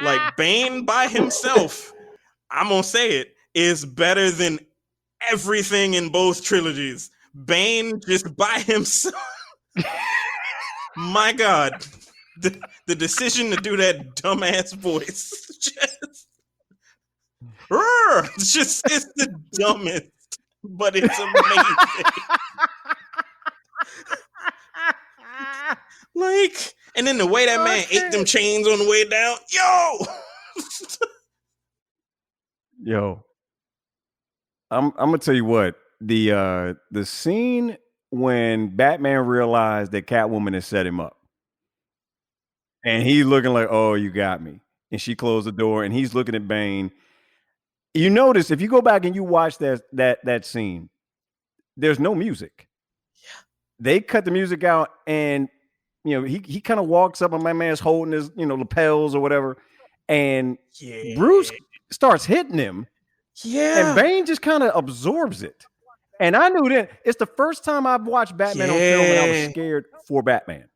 Like Bane by himself, I'm gonna say it, is better than everything in both trilogies. Bane just by himself. My God, the decision to do that dumbass voice, it's the dumbest, but it's amazing. Like, and then the way that man ate them chains on the way down,
yo, I'm gonna tell you what, the scene when Batman realized that Catwoman has set him up, and he's looking like, "Oh, you got me," and she closed the door, and he's looking at Bane. You notice if you go back and you watch that scene, there's no music.
Yeah,
they cut the music out, and he kind of walks up, and my man's holding his lapels or whatever, and Bruce starts hitting him.
Yeah,
and Bane just kind of absorbs it. And I knew that it's the first time I've watched Batman on film, and I was scared for Batman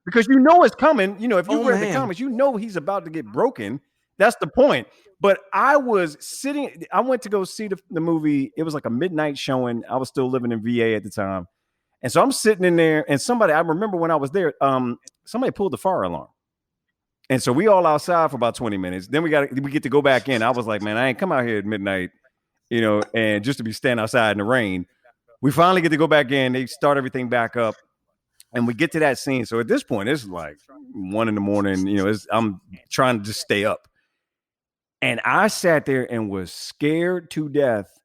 because it's coming. If you read the comics, he's about to get broken. That's the point. But I was sitting. I went to go see the movie. It was like a midnight showing. I was still living in VA at the time, and so I'm sitting in there. And somebody, I remember when I was there, somebody pulled the fire alarm. And so we all outside for about 20 minutes. Then we get to go back in. I was like, man, I ain't come out here at midnight, and just to be standing outside in the rain. We finally get to go back in. They start everything back up, and we get to that scene. So at this point, it's like 1 a.m. I'm trying to just stay up. And I sat there and was scared to death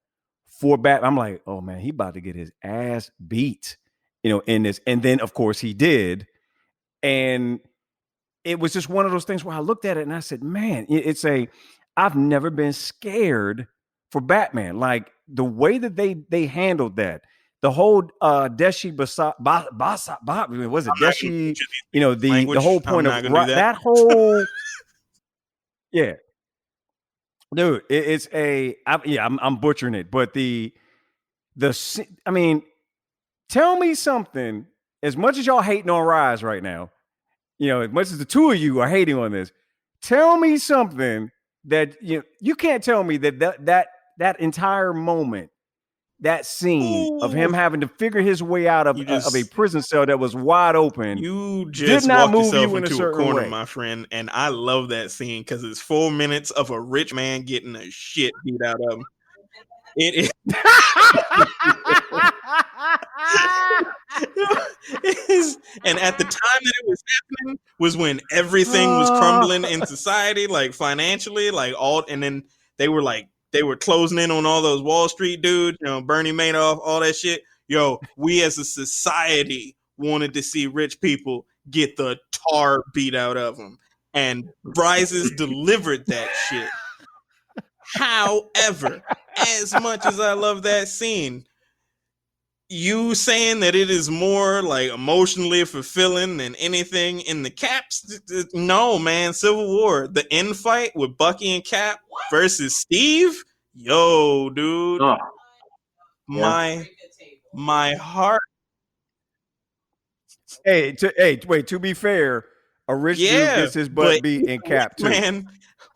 for Batman. I'm like, oh man, he about to get his ass beat, in this. And then of course he did. And it was just one of those things where I looked at it and I said, man, I've never been scared for Batman. Like the way that they handled that, the whole Deshi Basa, was it Deshi? The whole point of that whole, yeah, dude, I'm butchering it, but tell me something. As much as y'all hating on Rise right now, as much as the two of you are hating on this, tell me something that you can't tell me that entire moment, that scene of him having to figure his way out of a prison cell that was wide open.
You just
did not
walked
move
yourself
you in
into
a certain
corner,
way.
my friend, and I love that scene because it's 4 minutes of a rich man getting the shit beat out of him. It is. And at the time that it was happening was when everything was crumbling in society, like financially, and then they were closing in on all those Wall Street dudes, Bernie Madoff, all that shit. We as a society wanted to see rich people get the tar beat out of them, and Rises delivered that shit. However, as much as I love that scene, you saying that it is more like emotionally fulfilling than anything in the Caps? No, man. Civil War, the end fight with Bucky and Cap versus Steve. Yo, dude, my heart.
Hey, wait. To be fair, a rich dude gets his butt beat in Cap too.
Man,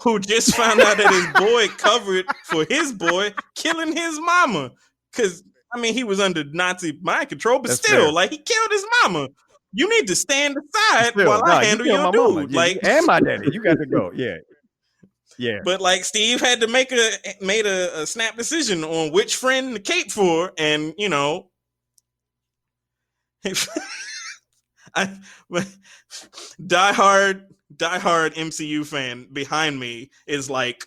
who just found out that his boy covered for his boy killing his mama, because he was under Nazi mind control, but
That's
still,
fair.
he killed his mama. You need to stand aside while I handle your dude.
Mama. And my daddy. You got to go. Yeah. Yeah.
But Steve had to made a snap decision on which friend to cape for, and diehard MCU fan behind me is like,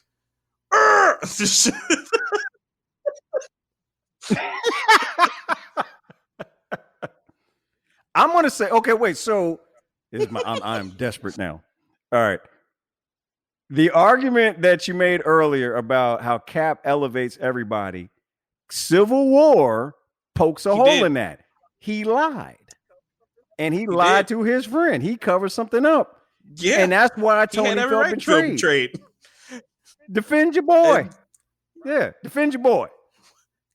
I'm gonna say, okay, wait. So this is I'm desperate now. All right. The argument that you made earlier about how Cap elevates everybody, Civil War pokes a hole in that. He lied. And he lied to his friend. He covered something up.
Yeah.
And that's why Tony felt betrayed. Defend your boy. Defend your boy.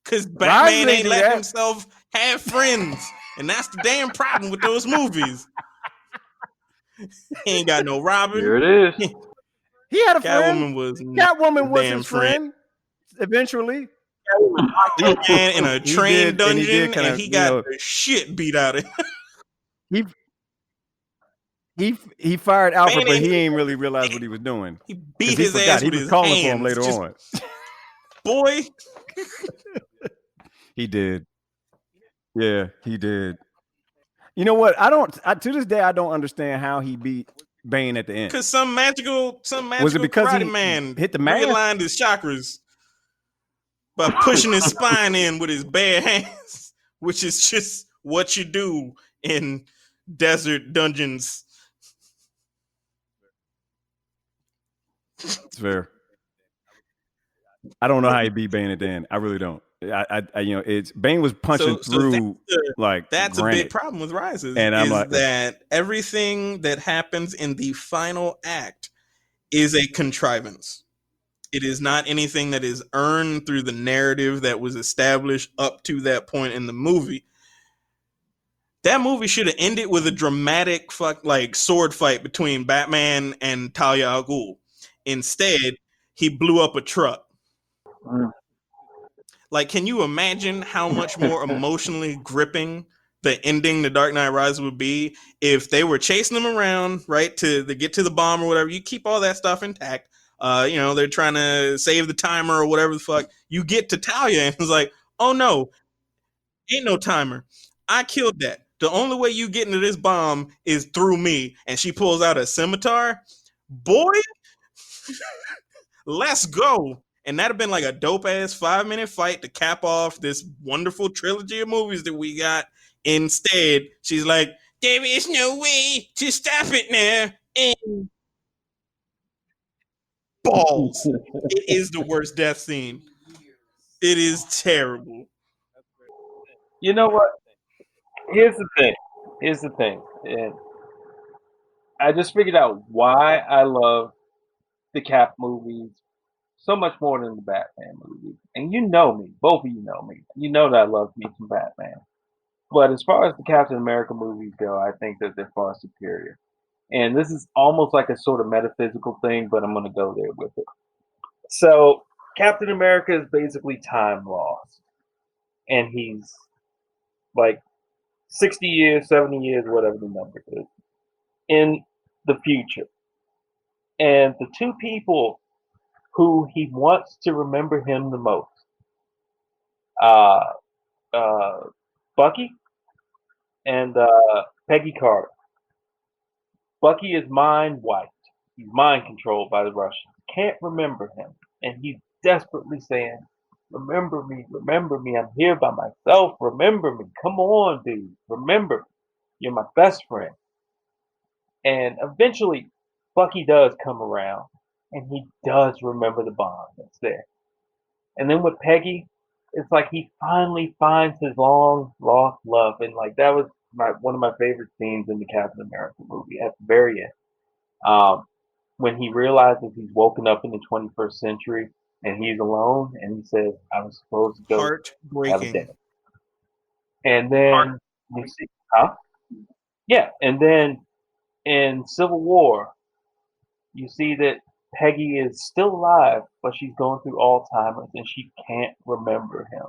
Because Batman ain't let himself have friends. And that's the damn problem with those movies. He ain't got no Robin.
Here it is.
He had a friend.
Catwoman
was his friend. Eventually.
Man in a train dungeon, and he got the shit beat out of him.
He fired Alfred, but he ain't really realized what he was doing.
He beat his ass with his hands.
For him later on.
Boy.
He did. Yeah, he did. You know what? To this day, I don't understand how he beat Bane at the end.
Because some magical
was it because
karate man
hit the mask?
Realigned his chakras by pushing his spine in with his bare hands, which is just what you do in desert dungeons.
It's fair. I don't know how he beat Bane at the end. I really don't. It's Bane was punching through
that's
granite.
A big problem with Rises,
and I'm like,
that everything that happens in the final act is a contrivance. It is not anything that is earned through the narrative that was established up to that point in the movie. That movie should have ended with a dramatic sword fight between Batman and Talia al Ghul. Instead, he blew up a truck.
Mm.
Like, can you imagine how much more emotionally gripping the ending The Dark Knight Rises would be if they were chasing them around, right, to get to the bomb or whatever? You keep all that stuff intact. They're trying to save the timer or whatever the fuck. You get to Talia and it's like, oh no, ain't no timer. I killed that. The only way you get into this bomb is through me. And she pulls out a scimitar. Boy, let's go. And that'd have been like a dope ass 5-minute fight to cap off this wonderful trilogy of movies that we got. Instead, she's like, there is no way to stop it now. And balls. It is the worst death scene. It is terrible.
You know what? Here's the thing. Here's the thing. And I just figured out why I love the Cap movies so much more than the Batman movies. And you know me. Both of you know me. You know that I love me some Batman. But as far as the Captain America movies go, I think that they're far superior. And this is almost like a sort of metaphysical thing, but I'm going to go there with it. So, Captain America is basically time lost. And he's like 60 years, 70 years, whatever the number is, in the future. And the two people who he wants to remember him the most, uh, uh, Bucky and Peggy Carter. Bucky is mind wiped. He's mind controlled by the Russians. Can't remember him. And he's desperately saying, remember me, remember me. I'm here by myself. Remember me. Come on, dude. Remember me. You're my best friend. And eventually, Bucky does come around. And he does remember the bond that's there. And then with Peggy, it's like he finally finds his long lost love. And like that was one of my favorite scenes in the Captain America movie at the very end. When he realizes he's woken up in the 21st century and he's alone, and he says, "I was supposed to go have a
Heartbreaking.
dinner." And then you see, huh? Yeah, and then in Civil War, you see that Peggy is still alive, but she's going through Alzheimer's and she can't remember him.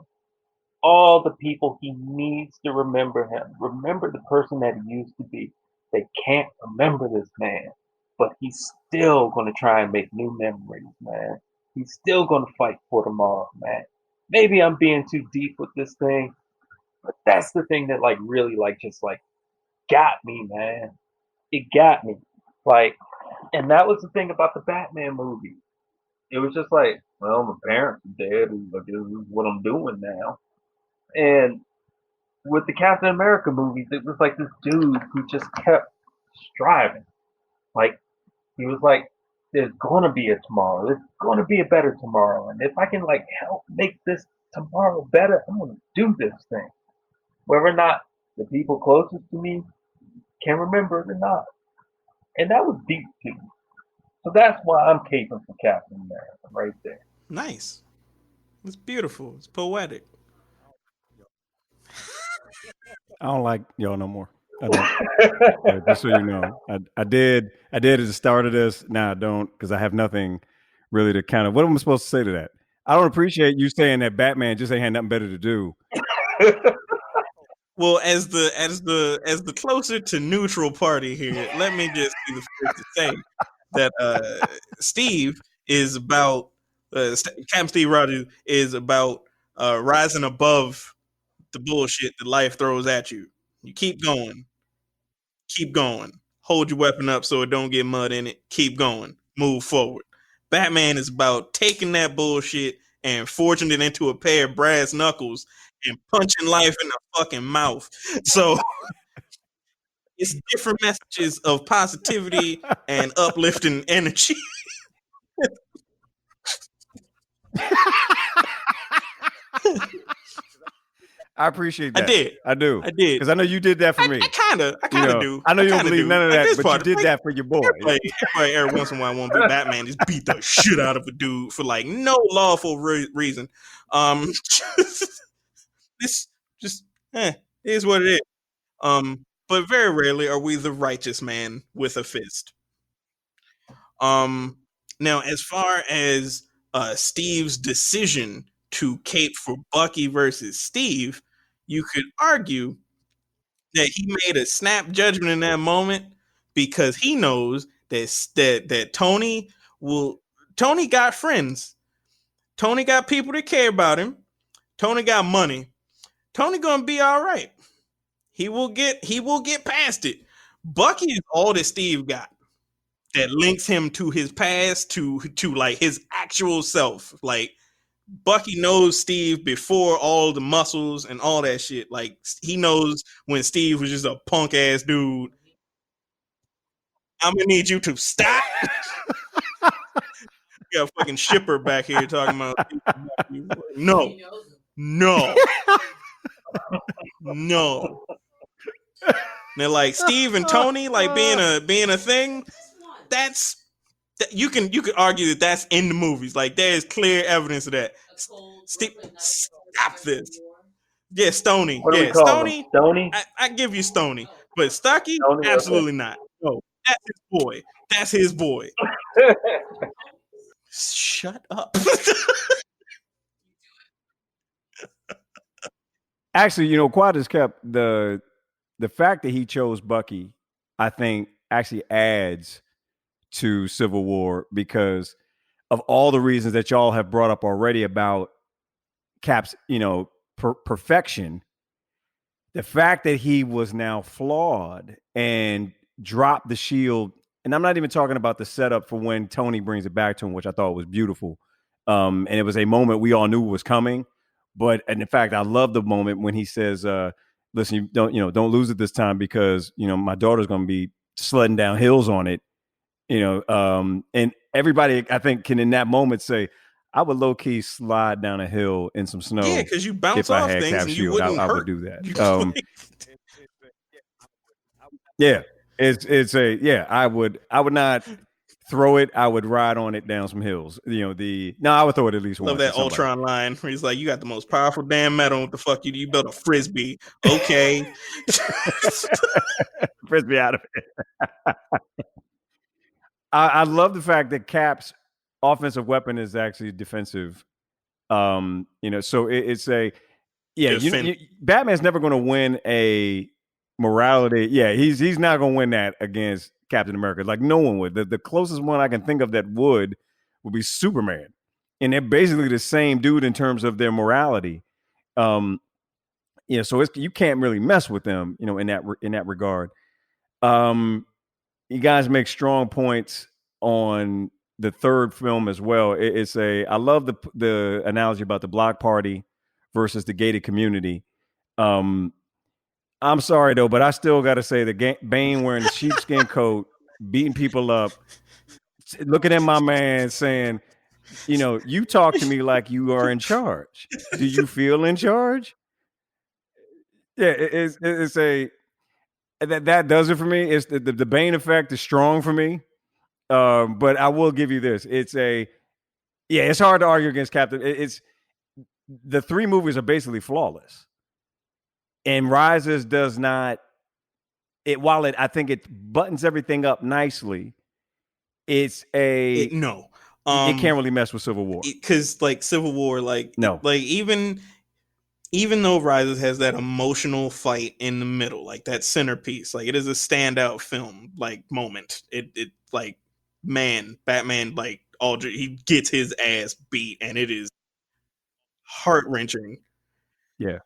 All the people he needs to remember him, remember the person that he used to be. They can't remember this man, but he's still going to try and make new memories, man. He's still going to fight for tomorrow, man. Maybe I'm being too deep with this thing, but that's the thing that like really like just like got me, man. It got me. Like, and that was the thing about the Batman movie. It was just like, well, my parents are dead. Like, this is what I'm doing now. And with the Captain America movies, it was like this dude who just kept striving. Like, he was like, there's gonna be a tomorrow. There's gonna be a better tomorrow. And if I can like help make this tomorrow better, I'm gonna do this thing. Whether or not the people closest to me can remember it or not. And that was deep too. So that's why I'm caping for Captain America right there.
Nice. It's beautiful. It's poetic.
I don't like y'all no more. I don't. Just so you know, I did at the start of this. Now I don't because I have nothing really to kind of. What am I supposed to say to that? I don't appreciate you saying that Batman just ain't had nothing better to do.
Well, as the closer to neutral party here, let me just be the first to say that Steve is about Captain Steve Rogers is about rising above the bullshit that life throws at you. You keep going. Keep going. Hold your weapon up so it don't get mud in it. Keep going. Move forward. Batman is about taking that bullshit and forging it into a pair of brass knuckles and punching life in the fucking mouth. So it's different messages of positivity and uplifting energy.
I appreciate that.
I
do.
I did.
Because I know you did that for me.
I kind of do.
I know you don't
kinda
believe
do.
none of
Like
that,
this
but
part,
you did that for your boy.
Everybody every once in a while want to be Batman. Just beat the shit out of a dude for like no lawful reason. This just is what it is. But very rarely are we the righteous man with a fist. Um, Now, as far as Steve's decision to cape for Bucky versus Steve, you could argue that he made a snap judgment in that moment because he knows that Tony got friends. Tony got people that care about him. Tony got money. Tony gonna be all right. He will get past it. Bucky is all that Steve got that links him to his past, to like his actual self. Like Bucky knows Steve before all the muscles and all that shit. Like he knows when Steve was just a punk ass dude. I'm gonna need you to stop. You got a fucking shipper back here talking about no. They're like Steve and Tony like being a thing. That's you could argue that that's in the movies. Like there is clear evidence of that. Steve, stop this. Yeah, Stony. Yeah, Stony.
Stony.
I give you Stony, but Stucky, absolutely not. No, that's his boy. That's his boy. Shut up.
Actually, quiet as kept, the fact that he chose Bucky, I think, actually adds to Civil War because of all the reasons that y'all have brought up already about Cap's, perfection. The fact that he was now flawed and dropped the shield, and I'm not even talking about the setup for when Tony brings it back to him, which I thought was beautiful. And it was a moment we all knew was coming. But and in fact, I love the moment when he says, "Listen, don't lose it this time because my daughter's going to be sledding down hills on it." And everybody I think can in that moment say, "I would low key slide down a hill in some snow."
Yeah, because you bounce off things and you wouldn't hurt.
I would do that. Yeah, I would not throw it. I would ride on it down some hills. I would throw it at least once.
Love that Ultron line where he's like, "You got the most powerful damn metal. What the fuck you built a frisbee?" Okay,
frisbee out of it. I love the fact that Cap's offensive weapon is actually defensive. So it's a Batman's never going to win a morality. Yeah, he's not going to win that against Captain America. Like no one would. The closest one I can think of that would be Superman, and they're basically the same dude in terms of their morality. So you can't really mess with them, in that regard. You guys make strong points on the third film as well. I love the analogy about the block party versus the gated community. I'm sorry though, but I still got to say the Bane wearing the sheepskin coat, beating people up, looking at my man saying, you talk to me like you are in charge. Do you feel in charge? Yeah, it's that does it for me. It's the Bane effect is strong for me. But I will give you this. It's hard to argue against Captain. It's the three movies are basically flawless. And Rises does not, I think it buttons everything up nicely. It can't really mess with Civil War.
Because like Civil War,
no.
Like even though Rises has that emotional fight in the middle, like that centerpiece, like it is a standout film, like moment. It like, man, Batman, like he gets his ass beat and it is heart-wrenching.
Yeah.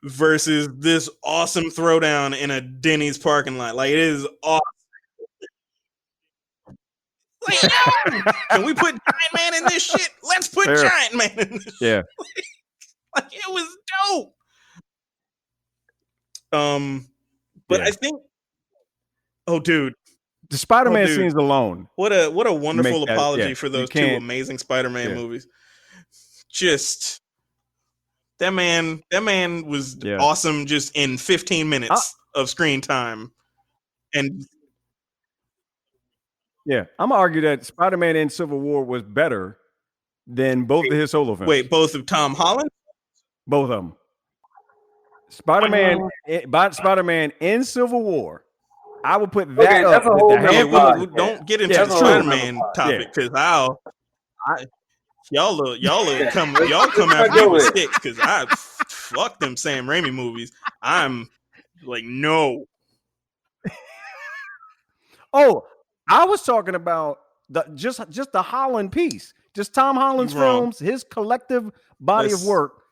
Versus this awesome throwdown in a Denny's parking lot. Like it is awesome. Like, yo, can we put Giant Man in this shit? Let's put Giant Man in this
shit.
Like it was dope. But I think, dude,
the Spider-Man scenes alone.
What a wonderful apology for those two amazing Spider-Man movies. Just that man was awesome just in 15 minutes of screen time. And
I'm gonna argue that Spider-Man in Civil War was better than both of his solo films.
Wait, both of Tom Holland?
Both of them. Spider-Man in Civil War I would put that
that's
up
a
with
whole
the
nother
Handful.
we don't get into
Yeah,
the
sure.
Spider-Man topic because y'all come after me with sticks because I fuck them Sam Raimi movies. I'm like, no.
Oh, I was talking about just the Holland piece, just Tom Holland's
You're wrong.
films, his collective body of work.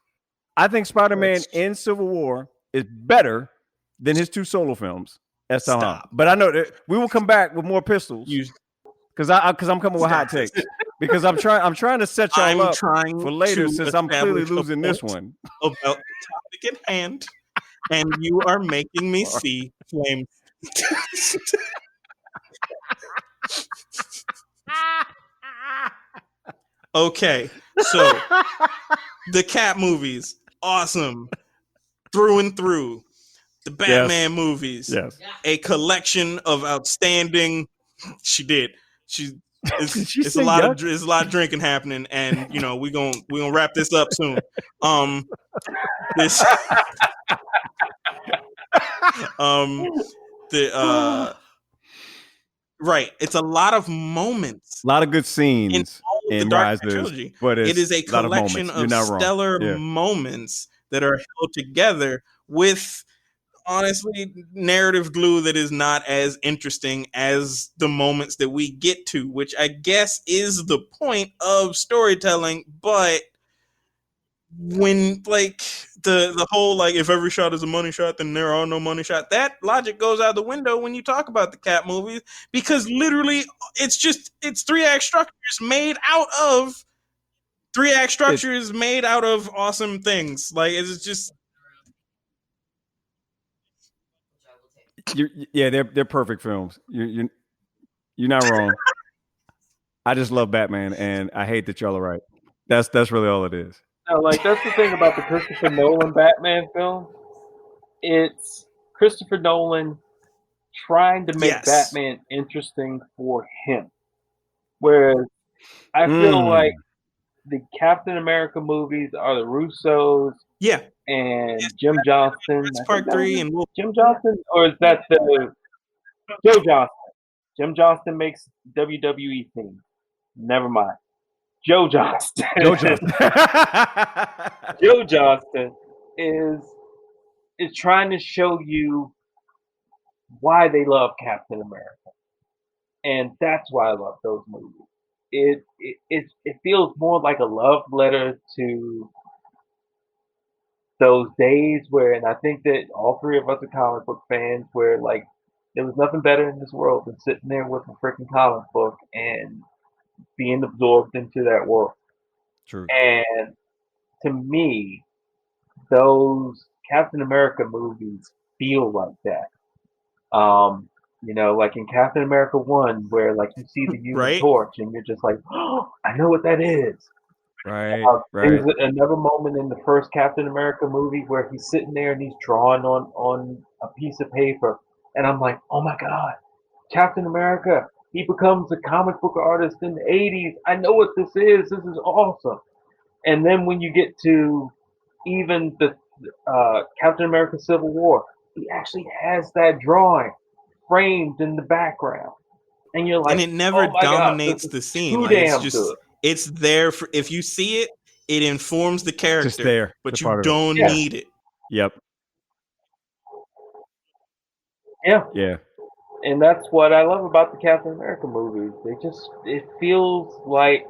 I think Spider-Man in Civil War is better than his 2 solo films. As Tom Holland. But I know that we will come back with more pistols because I'm coming with hot takes because I'm trying to set y'all up for later since I'm clearly losing this one
about the topic at hand, and you are making me see flames. Okay, so the Cat movies, awesome through and through. The Batman movies, a collection of outstanding. She did. It's a lot of drinking happening, and we gonna wrap this up soon. This right. It's a lot of moments,
a lot of good scenes
in the Dark Knight trilogy,
but
it is a collection of stellar moments that are held together with, honestly, narrative glue that is not as interesting as the moments that we get to, which I guess is the point of storytelling. But when the whole if every shot is a money shot, then there are no money shot, that logic goes out the window when you talk about the Cat movies, because literally it's 3-act structures made out of awesome things. It's just
they're perfect films. You're not wrong. I just love Batman, and I hate that y'all are right. That's really all it is.
No, that's the thing about the Christopher Nolan Batman film. It's Christopher Nolan trying to make Batman interesting for him. Whereas I feel like the Captain America movies are the Russos.
Yeah.
And Jim Johnston.
That's part 3. And
Jim Johnston? Or is that the Joe Johnston? Jim Johnston makes WWE theme. Never mind. Joe Johnston. Joe Johnston is trying to show you why they love Captain America. And that's why I love those movies. It feels more like a love letter to those days where, and I think that all 3 of us are comic book fans, where there was nothing better in this world than sitting there with a freaking comic book and being absorbed into that world.
True.
And to me, those Captain America movies feel like that. Like in Captain America 1, where you see the Human Torch and you're just like, oh, I know what that is.
Right.
There's another moment in the first Captain America movie where he's sitting there and he's drawing on a piece of paper, and I'm like, oh my God, Captain America, he becomes a comic book artist in the 80s. I know what this is. This is awesome. And then when you get to even the Captain America Civil War, he actually has that drawing framed in the background. And you're like,
and it never dominates the scene. It's there for, if you see it, it informs the character. Just there, but you don't need it.
Yep.
Yeah.
Yeah.
And that's what I love about the Captain America movies. It feels like,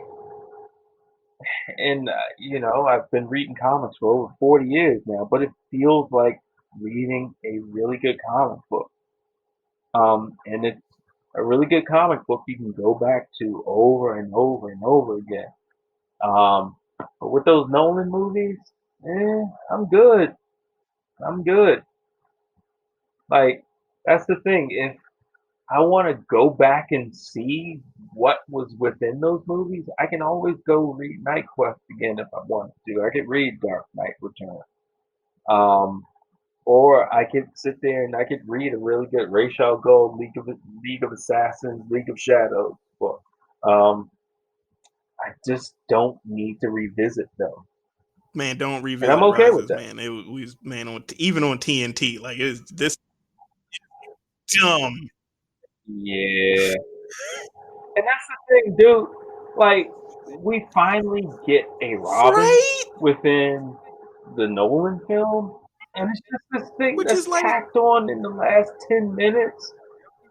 and I've been reading comics for over 40 years now, but it feels like reading a really good comic book. And it's a really good comic book you can go back to over and over and over again. But with those Nolan movies, I'm good. That's the thing. If I want to go back and see what was within those movies, I can always go read Night Quest again if I wanted to. I could read Dark Knight Returns. Or I could sit there and I could read a really good Ra's al Ghul, League of Assassins, League of Shadows book. I just don't need to revisit them.
Man, don't revisit.
And I'm okay
Rises,
with that.
Man, even on TNT, this dumb.
Yeah. And that's the thing, dude. Like, we finally get a Robin
Right?
within the Nolan film, and it's just this thing
Which
that's
is like,
tacked on in the last 10 minutes.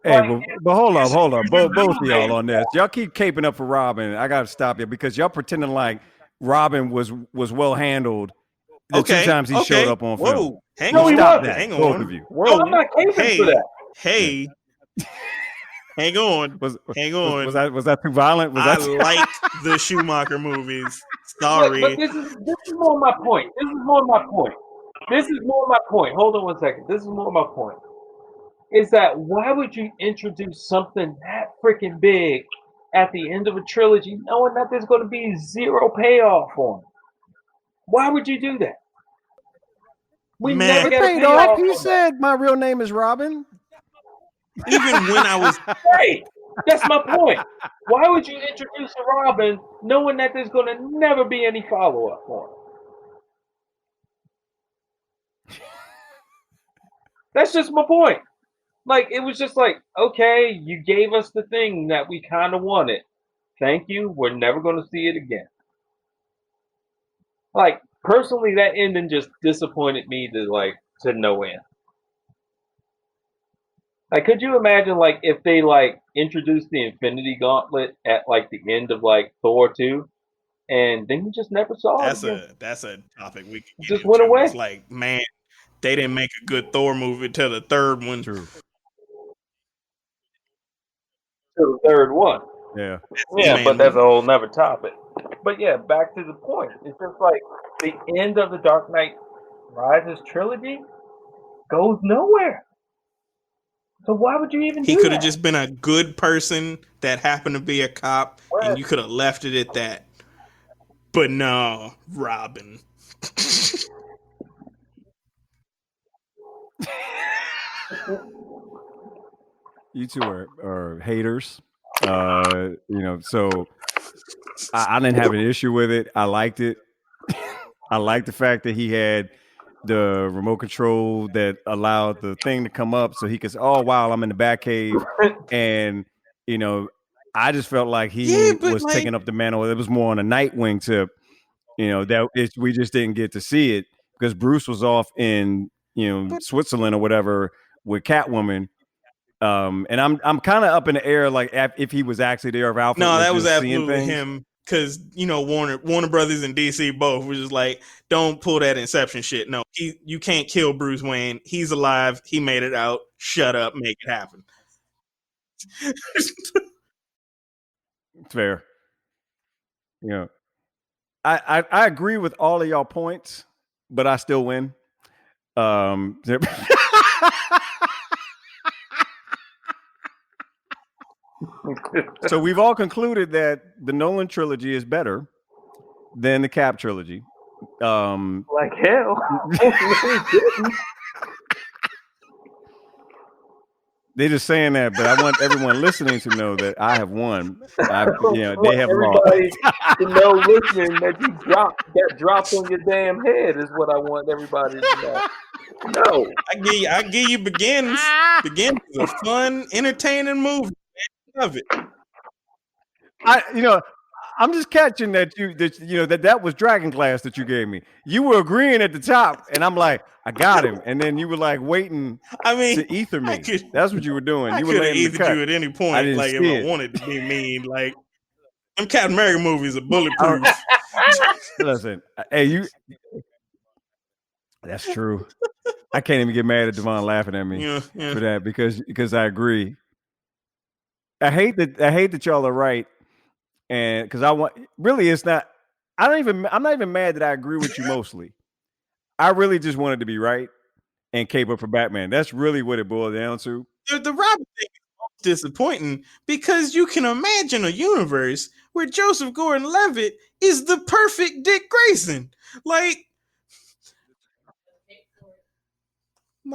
Hey,
Like,
but hold up. Both of
Robin.
y'all on this. Y'all keep caping up for Robin. I got to stop you because y'all pretending like Robin was well handled the two
okay,
times he showed up on film.
whoa, hang
No,
on,
he
Stop
wasn't.
that,
hang
both
on.
of you.
No, I'm not caping for
Hey,
that.
hey, hang on, hang on.
Was that too violent? Was
I
that
like the Schumacher movies.
But
Sorry.
this is more my point. This is more my point. Hold on one second. This is more my point. Is that why would you introduce something that freaking big at the end of a trilogy knowing that there's going to be zero payoff for him? Why would you do that? We
Man,
never
It
get a
paid off.
payoff.
He
on that.
said, "My real name is Robin."
even when I was
Right. That's my point. Why would you introduce a Robin knowing that there's going to never be any follow up for him? That's just my point. Like, it was just like, okay, you gave us the thing that we kind of wanted. Thank you. We're never going to see it again. Like, personally, that ending just disappointed me to no end. Like, could you imagine like if they like introduced the Infinity Gauntlet at like the end of like Thor 2 and then you just never saw it again?
that's a topic we could get
Just
into.
went away.
It's like, man, they didn't make a good Thor movie till the third one.
True.
To the third one.
Yeah.
Yeah, but that's a whole nother topic. But yeah, back to the point. It's just like the end of the Dark Knight Rises trilogy goes nowhere. So why would you even
He
do
could have
that?
just been a good person that happened to be a cop, and you could have left it at that. But no, Robin.
You two are haters. So I didn't have an issue with it. I liked it. I liked the fact that he had the remote control that allowed the thing to come up so he could say, "Oh wow, I'm in the Batcave," and I just felt like he was taking up the mantle. It was more on a Nightwing tip. We just didn't get to see it because Bruce was off in Switzerland or whatever with Catwoman. And I'm kind of up in the air, like if he was actually there, if Alfred
No,
was
that was
just seeing
absolutely
things.
him. Because Warner Brothers and DC both were just like, don't pull that Inception shit. No, you can't kill Bruce Wayne. He's alive. He made it out. Shut up. Make it happen.
Fair. I agree with all of y'all points, but I still win. So we've all concluded that the Nolan trilogy is better than the Cap trilogy.
Like hell.
They're just saying that, but I want everyone listening to know that I have won. They have lost.
Everybody to know listening that you dropped on your damn head is what I want everybody to know. No,
I give you Begins. Begins is a fun, entertaining movie. I love it.
I'm just catching that that was Dragon Glass that you gave me. You were agreeing at the top, and I'm like, I got him, and then you were like waiting. To ether me. That's what you were doing. You were
could have
laying the cut.
you at any point, like if I wanted to be mean. Like them Captain America movies are bulletproof.
Listen, hey, that's true. I can't even get mad at Devon laughing at me for that because I agree. I hate that y'all are right, and because it's not. I'm not even mad that I agree with you mostly. I really just wanted to be right and cape up for Batman. That's really what it boiled down to.
The Robin thing is disappointing because you can imagine a universe where Joseph Gordon-Levitt is the perfect Dick Grayson. Like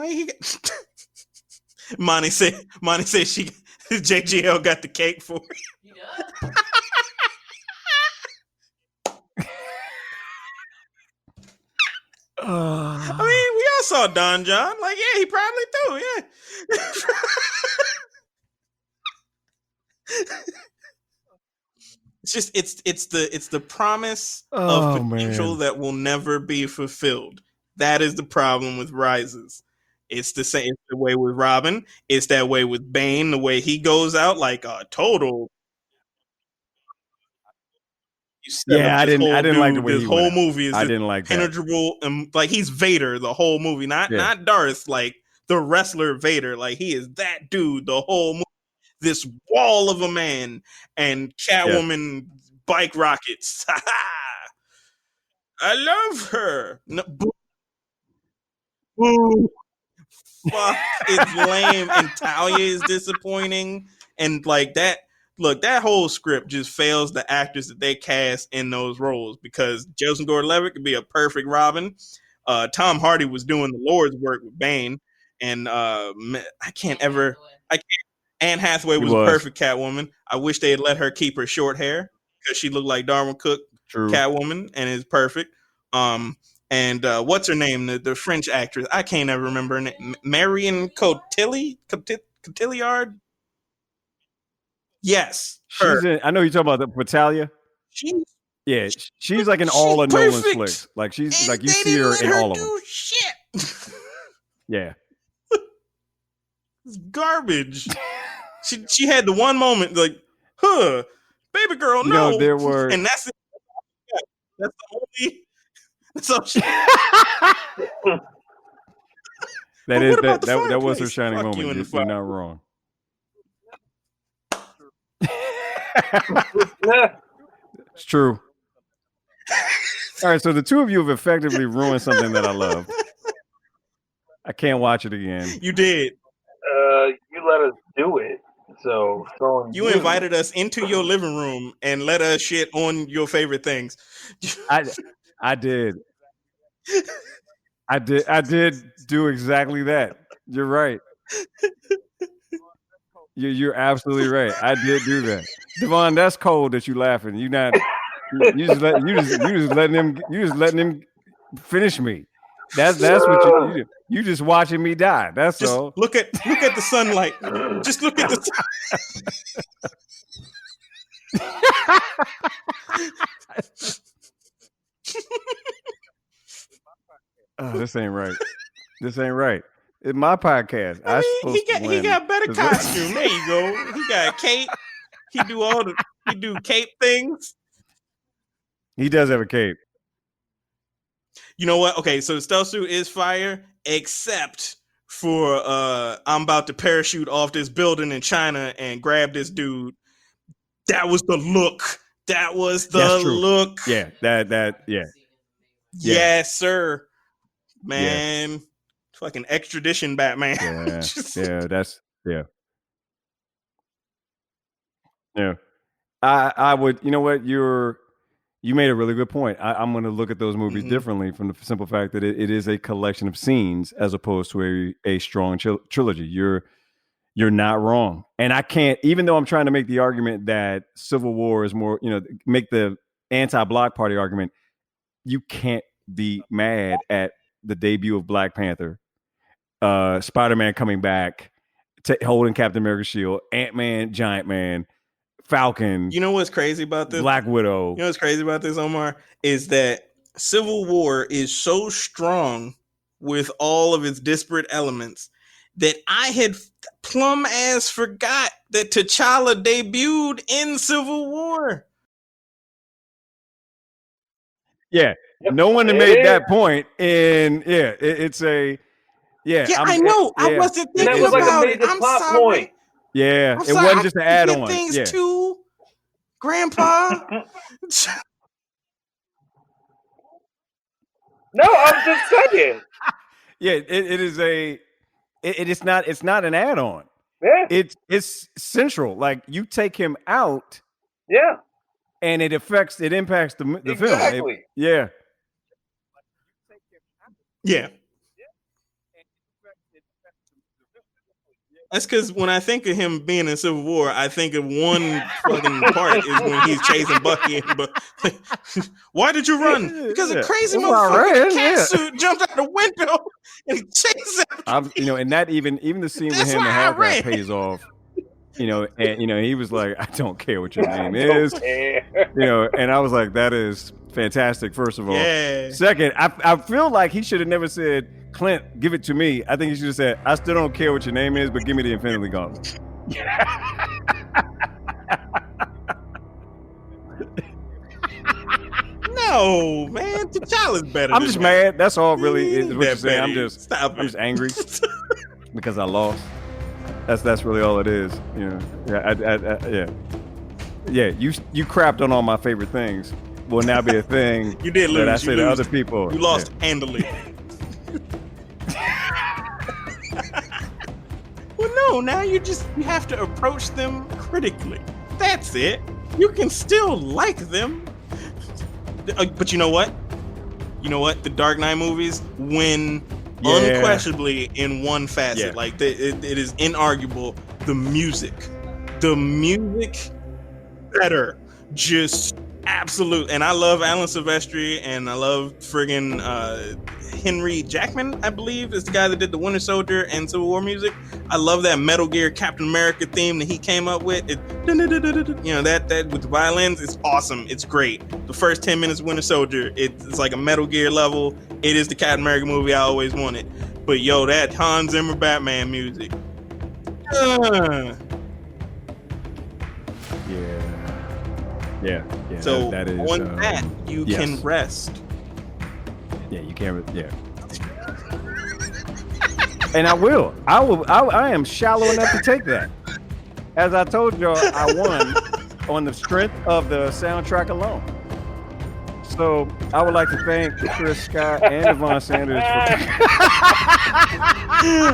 he got Monty said she JGL got the cake for me. I mean, we all saw Don John. Like, yeah, he probably do. Yeah. It's just it's the promise of potential that will never be fulfilled. That is the problem with Rises. It's the same. It's the way with Robin. It's that way with Bane. The way he goes out like a total. You set up
I
this
didn't.
whole
I didn't like the
dude.
way
This
he
whole
went out.
movie is
I
just
didn't like that.
penetrable, and like he's Vader the whole movie. Not Darth, like the wrestler Vader. Like he is that dude the whole movie. This wall of a man, and Catwoman bike rockets. I love her. No, boo. Fuck, it's lame. And Talia is disappointing. And like that, look, that whole script just fails the actors that they cast in those roles, because Joseph Gordon-Levitt could be a perfect Robin. Tom Hardy was doing the Lord's work with Bane, and Anne Hathaway was a perfect Catwoman. I wish they had let her keep her short hair, because she looked like Darwin Cook Catwoman, and is perfect. And what's her name? The French actress. I can't ever remember her name. Marion Cotillard? Yes.
She's in. I know you're talking about the Natalia. She's like in all of Nolan's flicks. Like she's and like you see her in all of them.
Shit.
Yeah.
It's garbage. She had the one moment like, baby girl,
you
no.
Know, there were,
and that's it. That's the only. That's all she.
That was her shining moment. You're not wrong. It's true. All right, so the two of you have effectively ruined something that I love. I can't watch it again.
You did.
You let us do it. So
you invited us into your living room and let us shit on your favorite things.
I did. I did do exactly that. You're right. You're absolutely right. I did do that. Devon, that's cold that you laughing. You just letting him finish me. That's what you do. You just watching me die. That's
just
all.
Look at the sunlight. Just look at the
Oh, this ain't right. This ain't right. It's my podcast.
I mean, he got better costume. There you go. He got a cape. He do cape things.
He does have a cape.
You know what? Okay, so the stealth suit is fire, except for I'm about to parachute off this building in China and grab this dude. That was the look. That was the look.
Yeah, yeah.
Yes, sir. Man. Fucking extradition Batman.
Yeah. Yeah. I would, you know what, you made a really good point. I'm going to look at those movies differently, from the simple fact that it is a collection of scenes as opposed to a strong trilogy. You're not wrong. And I can't, even though I'm trying to make the argument that Civil War is more, make the anti-Block Party argument, you can't be mad at the debut of Black Panther, Spider-Man coming back, holding Captain America's shield, Ant-Man, Giant Man, Falcon.
You know what's crazy about this?
Black Widow.
You know what's crazy about this, Omar? Is that Civil War is so strong with all of its disparate elements that I had plumb ass forgot that T'Challa debuted in Civil War.
Yeah. No one made that point. And it's a... Yeah,
I know. I wasn't thinking about it. I'm sorry. Point.
Yeah, it wasn't just an add-on.
Things too, Grandpa.
No, I'm just saying.
Yeah, it is a. It's not an add-on.
Yeah,
it's central. Like, you take him out.
Yeah,
and it impacts the
exactly.
Film. Yeah.
That's because when I think of him being in Civil War, I think of one fucking part is when he's chasing Bucky. Why did you run? Because a crazy motherfucking cat suit jumped out the window and chased him.
And that even the scene with him and Hellcat pays off. And he was like, I don't care what your name is. And I was like, that is fantastic, first of all.
Yeah.
Second, I feel like he should have never said, Clint, give it to me. I think he should have said, I still don't care what your name is, but give me the Infinity Gauntlet.
No, man. T'Challa's better.
I'm just mad. That's all really is what you're saying. I'm just angry because I lost. That's really all it is. Yeah. You crapped on all my favorite things. Will now be a thing.
You did lose.
That I say to other people.
You lost handily. Well, no. Now you have to approach them critically. That's it. You can still like them, but you know what? The Dark Knight movies win unquestionably in one facet.
Yeah.
Like it is inarguable. The music better. Just absolute. And I love Alan Silvestri, and I love friggin' Henry Jackman, I believe, is the guy that did the Winter Soldier and Civil War music. I love that Metal Gear Captain America theme that he came up with. That with the violins, it's awesome. It's great. The first 10 minutes of Winter Soldier, it's like a Metal Gear level. It is the Captain America movie I always wanted. But that Hans Zimmer Batman music.
Yeah.
So
that is,
on that, you can rest.
Yeah, you can't. Yeah. And I will. I am shallow enough to take that. As I told y'all, I won on the strength of the soundtrack alone. So I would like to thank Chris Scott and Devon Sanders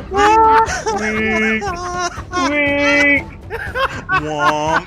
for weak. Womp.